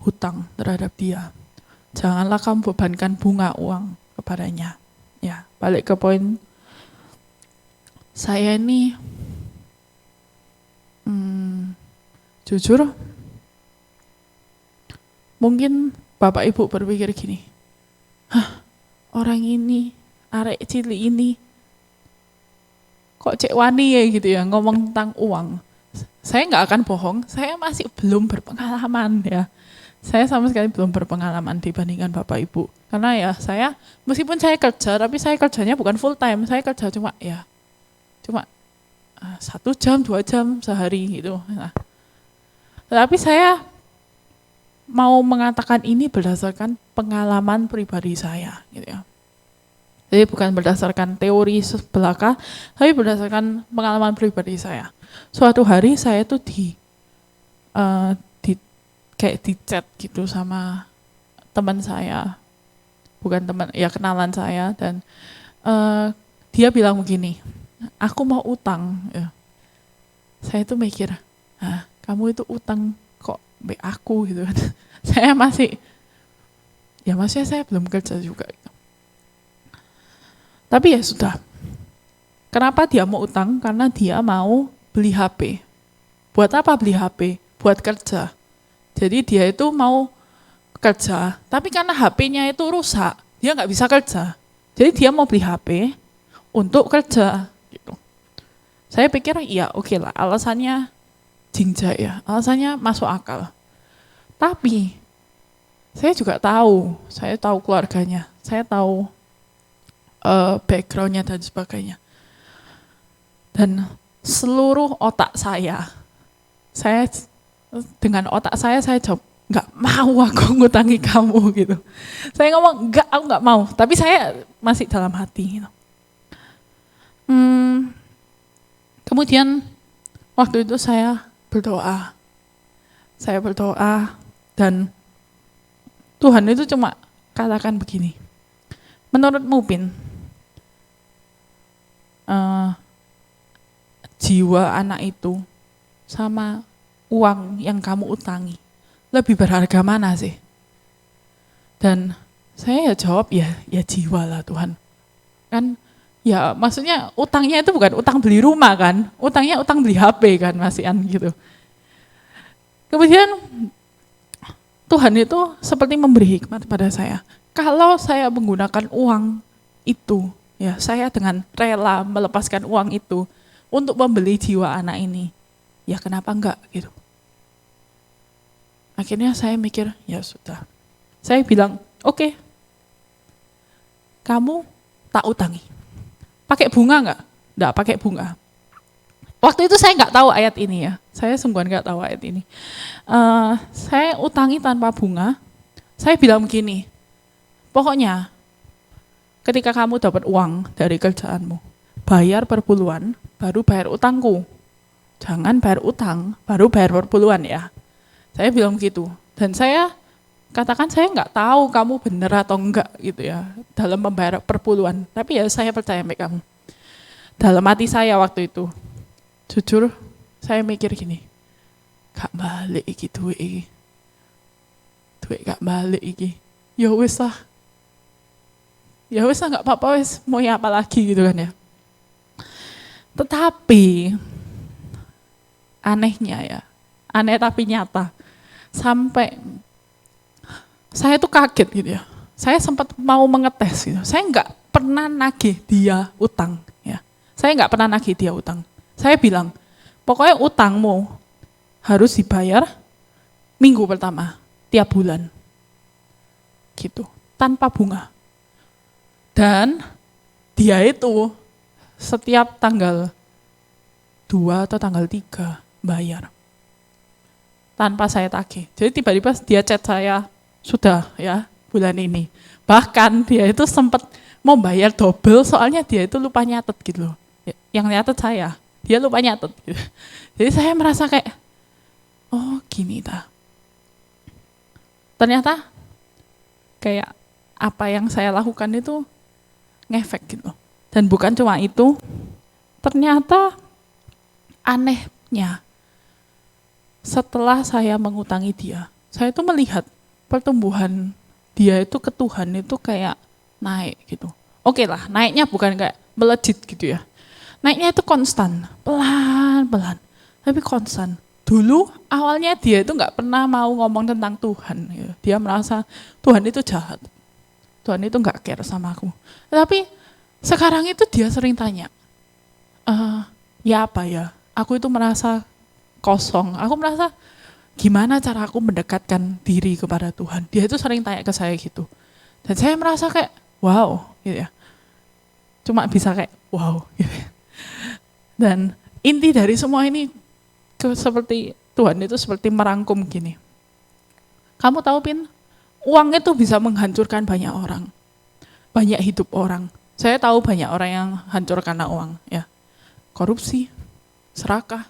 hutang terhadap dia. Janganlah kamu bebankan bunga uang kepadanya. Ya, balik ke poin. Saya ini jujur, mungkin Bapak Ibu berpikir gini, orang ini, arek cilik ini, kok cek wani ya gitu ya, ngomong tentang uang. Saya nggak akan bohong, saya masih belum berpengalaman ya. Saya sama sekali belum berpengalaman dibandingkan Bapak Ibu. Karena ya saya, meskipun saya kerja, tapi saya kerjanya bukan full time, saya kerja cuma 1 jam, 2 jam sehari gitu. Nah, tapi saya mau mengatakan ini berdasarkan pengalaman pribadi saya, gitu ya. Jadi bukan berdasarkan teori belaka, tapi berdasarkan pengalaman pribadi saya. Suatu hari saya tuh kayak di chat gitu sama teman saya, bukan teman, ya kenalan saya, dan dia bilang begini, aku mau utang. Ya. Saya tuh mikir, kamu itu utang kok be aku gitu kan. Saya maksudnya saya belum kerja juga. Tapi ya sudah. Kenapa dia mau utang? Karena dia mau beli HP. Buat apa beli HP? Buat kerja. Jadi dia itu mau kerja, tapi karena HP-nya itu rusak, dia nggak bisa kerja. Jadi dia mau beli HP untuk kerja. Gitu. Saya pikir ya oke lah, alasannya jinjai ya, alasannya masuk akal. Tapi saya juga tahu, saya tahu keluarganya, saya tahu backgroundnya dan sebagainya. Dan seluruh otak saya dengan otak saya jawab, nggak mau aku ngutangi kamu gitu. Saya ngomong aku nggak mau, tapi saya masih dalam hati. Gitu. Kemudian waktu itu saya berdoa dan Tuhan itu cuma katakan begini, menurutmu Pin, jiwa anak itu sama uang yang kamu utangi lebih berharga mana sih? Dan saya jawab ya jiwa lah Tuhan. Kan ya maksudnya utangnya itu bukan utang beli rumah kan, utangnya utang beli HP kan masihan gitu. Kemudian Tuhan itu seperti memberi hikmat pada saya. Kalau saya menggunakan uang itu, ya saya dengan rela melepaskan uang itu untuk membeli jiwa anak ini, ya kenapa enggak gitu. Akhirnya saya mikir, ya sudah. Saya bilang, oke, kamu tak utangi. Pakai bunga enggak? Enggak pakai bunga. Waktu itu saya enggak tahu ayat ini ya. Saya sungguhan enggak tahu ayat ini. Saya utangi tanpa bunga. Saya bilang begini, pokoknya ketika kamu dapat uang dari kerjaanmu, bayar perpuluhan, baru bayar utangku. Jangan bayar utang, baru bayar perpuluhan ya. Saya bilang begitu. Dan saya katakan saya nggak tahu kamu benar atau enggak gitu ya dalam membayar perpuluhan. Tapi ya saya percaya sama kamu. Dalam hati saya waktu itu, jujur saya mikir gini, gak balik iki duit gak balik iki. Ya wis lah nggak apa-apa wis, mau ya apa lagi gitu kan ya. Tetapi anehnya ya, aneh tapi nyata, sampai saya tuh kaget gitu ya. Saya sempat mau mengetes gitu. Saya nggak pernah nagih dia utang ya. Saya nggak pernah nagih dia utang. Saya bilang, pokoknya utangmu harus dibayar minggu pertama tiap bulan, gitu, tanpa bunga. Dan dia itu setiap tanggal 2 atau tanggal 3 bayar. Tanpa saya tagih. Jadi tiba-tiba dia chat saya, sudah ya bulan ini. Bahkan dia itu sempat mau bayar double soalnya dia itu lupa nyatet gitu loh. Yang nyatet saya, dia lupa nyatet gitu. Jadi saya merasa kayak, oh gini ta. Ternyata kayak apa yang saya lakukan itu ngefek gitu. Dan bukan cuma itu, ternyata anehnya setelah saya mengutangi dia, saya itu melihat pertumbuhan dia itu ke Tuhan itu kayak naik gitu. Oke lah, naiknya bukan kayak melejit gitu ya. Naiknya itu konstan, pelan-pelan, tapi konstan. Dulu awalnya dia itu nggak pernah mau ngomong tentang Tuhan. Ya. Dia merasa Tuhan itu jahat. Tuhan itu nggak care sama aku. Tapi sekarang itu dia sering tanya, ya apa ya? Aku itu merasa kosong. Aku merasa gimana cara aku mendekatkan diri kepada Tuhan. Dia itu sering tanya ke saya gitu. Dan saya merasa kayak wow, gitu ya. Cuma bisa kayak wow, gitu ya. Dan inti dari semua ini seperti Tuhan itu seperti merangkum gini. Kamu tahu Pin, uang itu bisa menghancurkan banyak orang. Banyak hidup orang. Saya tahu banyak orang yang hancur karena uang, ya. Korupsi, serakah.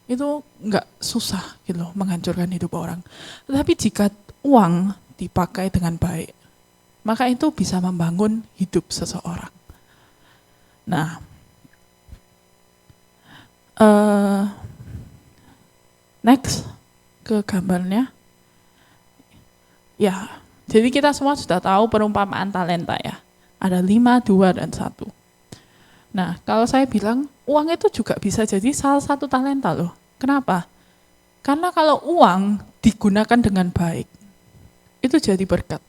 Itu enggak susah gitu loh menghancurkan hidup orang. Tetapi jika uang dipakai dengan baik, maka itu bisa membangun hidup seseorang. Nah, next ke gambarnya. Ya, jadi kita semua sudah tahu perumpamaan talenta ya. Ada 5, 2, dan 1. Nah, kalau saya bilang uang itu juga bisa jadi salah satu talenta loh. Kenapa? Karena kalau uang digunakan dengan baik, itu jadi berkat.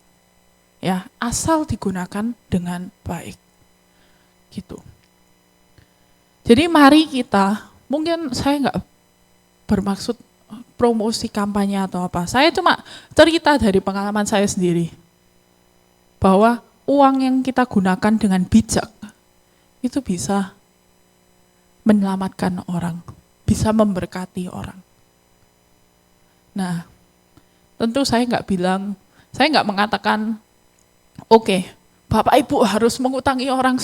Ya, asal digunakan dengan baik. Gitu. Jadi mari kita, mungkin saya nggak bermaksud promosi kampanye atau apa. Saya cuma cerita dari pengalaman saya sendiri. Bahwa uang yang kita gunakan dengan bijak, itu bisa menyelamatkan orang, bisa memberkati orang. Nah, tentu saya nggak mengatakan, oke, Bapak Ibu harus mengutangi orang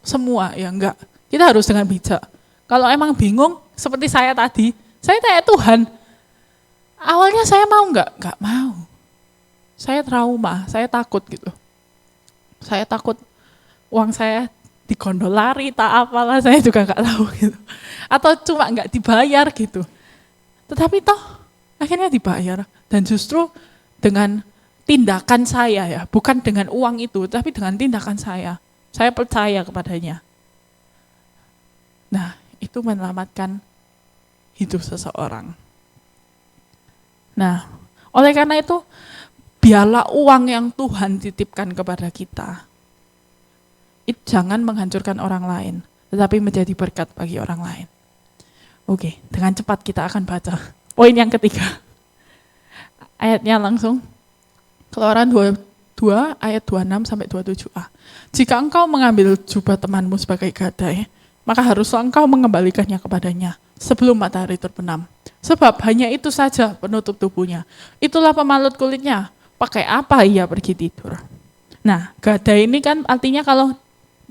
semua, ya enggak. Kita harus dengan bijak. Kalau emang bingung, seperti saya tadi, saya tanya Tuhan, awalnya saya mau enggak? Enggak mau. Saya trauma, saya takut gitu. Saya takut uang saya digondolari, tak apalah, saya juga enggak tahu gitu. Atau cuma enggak dibayar gitu. Tetapi toh, akhirnya dibayar. Dan justru dengan tindakan saya ya, bukan dengan uang itu, tapi dengan tindakan saya percaya kepadanya. Nah, itu menyelamatkan hidup seseorang. Nah, oleh karena itu, biarlah uang yang Tuhan titipkan kepada kita, itu jangan menghancurkan orang lain, tetapi menjadi berkat bagi orang lain. Oke, dengan cepat kita akan baca poin yang ketiga. Ayatnya langsung, Keluaran 22 ayat 26 sampai 27a. Jika engkau mengambil jubah temanmu sebagai gadai, maka haruslah engkau mengembalikannya kepadanya sebelum matahari terbenam. Sebab hanya itu saja penutup tubuhnya. Itulah pemalut kulitnya. Pakai apa ia pergi tidur? Nah, gadai ini kan artinya kalau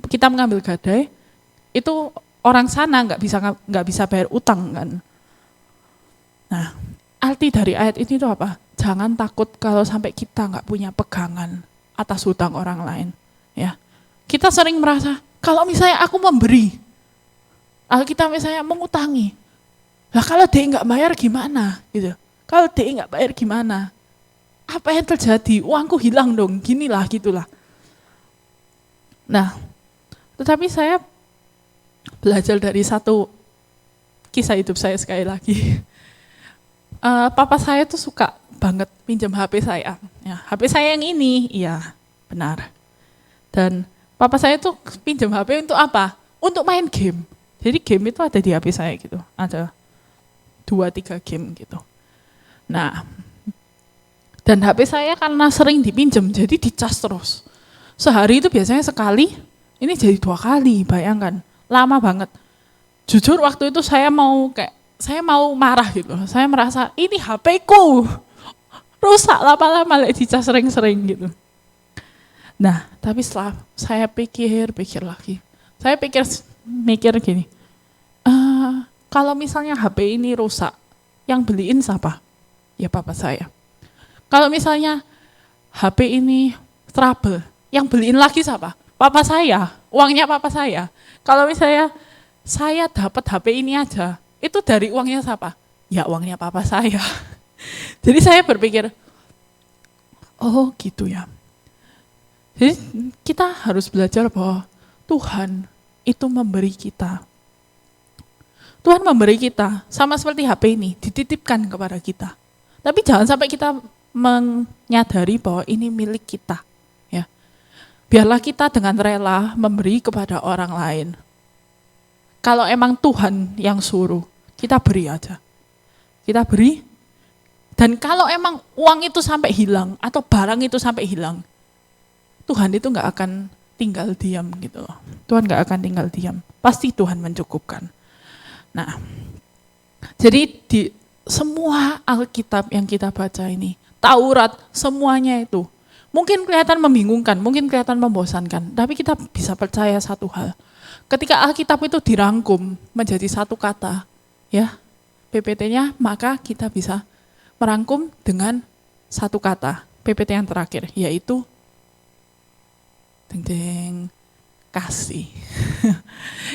kita mengambil gadai, itu orang sana nggak bisa bayar utang kan. Nah, arti dari ayat ini itu apa? Jangan takut kalau sampai kita nggak punya pegangan atas hutang orang lain. Ya, kita sering merasa kalau misalnya aku memberi, kalau kita misalnya mengutangi, lah kalau dia nggak bayar gimana? Gitu. Kalau dia nggak bayar gimana? Apa yang terjadi? Uangku hilang dong. Ginilah, gitulah. Nah, tetapi saya belajar dari satu kisah hidup saya sekali lagi. Papa saya tuh suka banget pinjam HP saya. Ya, HP saya yang ini, iya benar. Dan papa saya tuh pinjam HP untuk apa? Untuk main game. Jadi game itu ada di HP saya gitu. Ada 2-3 game gitu. Nah, dan HP saya karena sering dipinjam, jadi dicas terus. Sehari itu biasanya sekali, ini jadi 2 kali, bayangkan. lama banget. Jujur waktu itu saya mau marah gitu. Saya merasa ini HP-ku rusak lama-lama lek dicas sering-sering gitu. Nah, tapi setelah saya pikir lagi. Saya mikir gini. Kalau misalnya HP ini rusak, yang beliin siapa? Ya papa saya. Kalau misalnya HP ini trouble, yang beliin lagi siapa? Papa saya, uangnya papa saya. Kalau misalnya saya dapat HP ini aja, itu dari uangnya siapa? Ya uangnya papa saya. Jadi saya berpikir, oh gitu ya. Jadi kita harus belajar bahwa Tuhan itu memberi kita. Tuhan memberi kita, sama seperti HP ini, dititipkan kepada kita. Tapi jangan sampai kita menyadari bahwa ini milik kita. Ya. Biarlah kita dengan rela memberi kepada orang lain. Kalau emang Tuhan yang suruh, kita beri aja. Kita beri, dan kalau emang uang itu sampai hilang, atau barang itu sampai hilang, Tuhan itu gak akan tinggal diam gitu loh. Tuhan gak akan tinggal diam. Pasti Tuhan mencukupkan. Nah, jadi di semua Alkitab yang kita baca ini, Taurat, semuanya itu, mungkin kelihatan membingungkan, mungkin kelihatan membosankan, tapi kita bisa percaya satu hal. Ketika Alkitab itu dirangkum menjadi satu kata, ya, PPT-nya, maka kita bisa merangkum dengan satu kata, PPT yang terakhir, yaitu kasih.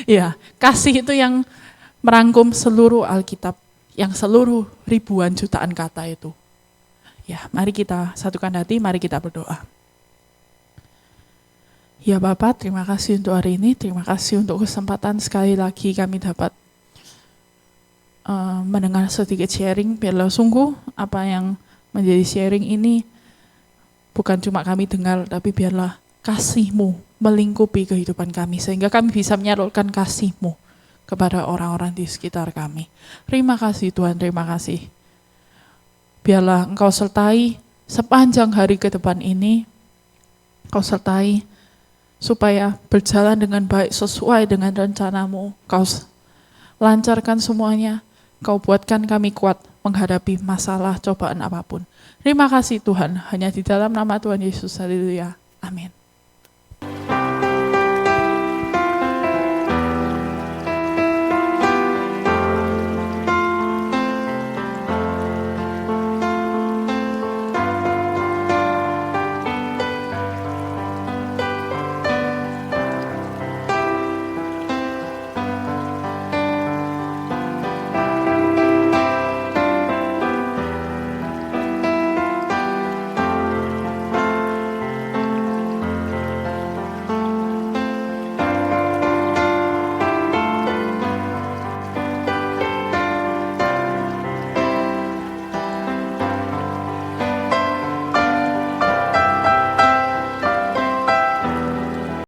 Ya, kasih itu yang merangkum seluruh Alkitab, yang seluruh ribuan jutaan kata itu. Ya, mari kita satukan hati, mari kita berdoa. Ya Bapak, terima kasih untuk hari ini, terima kasih untuk kesempatan sekali lagi kami dapat mendengar sedikit sharing. Biarlah sungguh apa yang menjadi sharing ini bukan cuma kami dengar, tapi biarlah kasih-Mu melingkupi kehidupan kami, sehingga kami bisa menyalurkan kasih-Mu kepada orang-orang di sekitar kami. Terima kasih Tuhan, terima kasih. Biarlah Engkau sertai sepanjang hari ke depan ini, Engkau sertai supaya berjalan dengan baik sesuai dengan rencana-Mu. Engkau lancarkan semuanya, Engkau buatkan kami kuat menghadapi masalah, cobaan apapun. Terima kasih Tuhan, hanya di dalam nama Tuhan Yesus, haleluya, amin.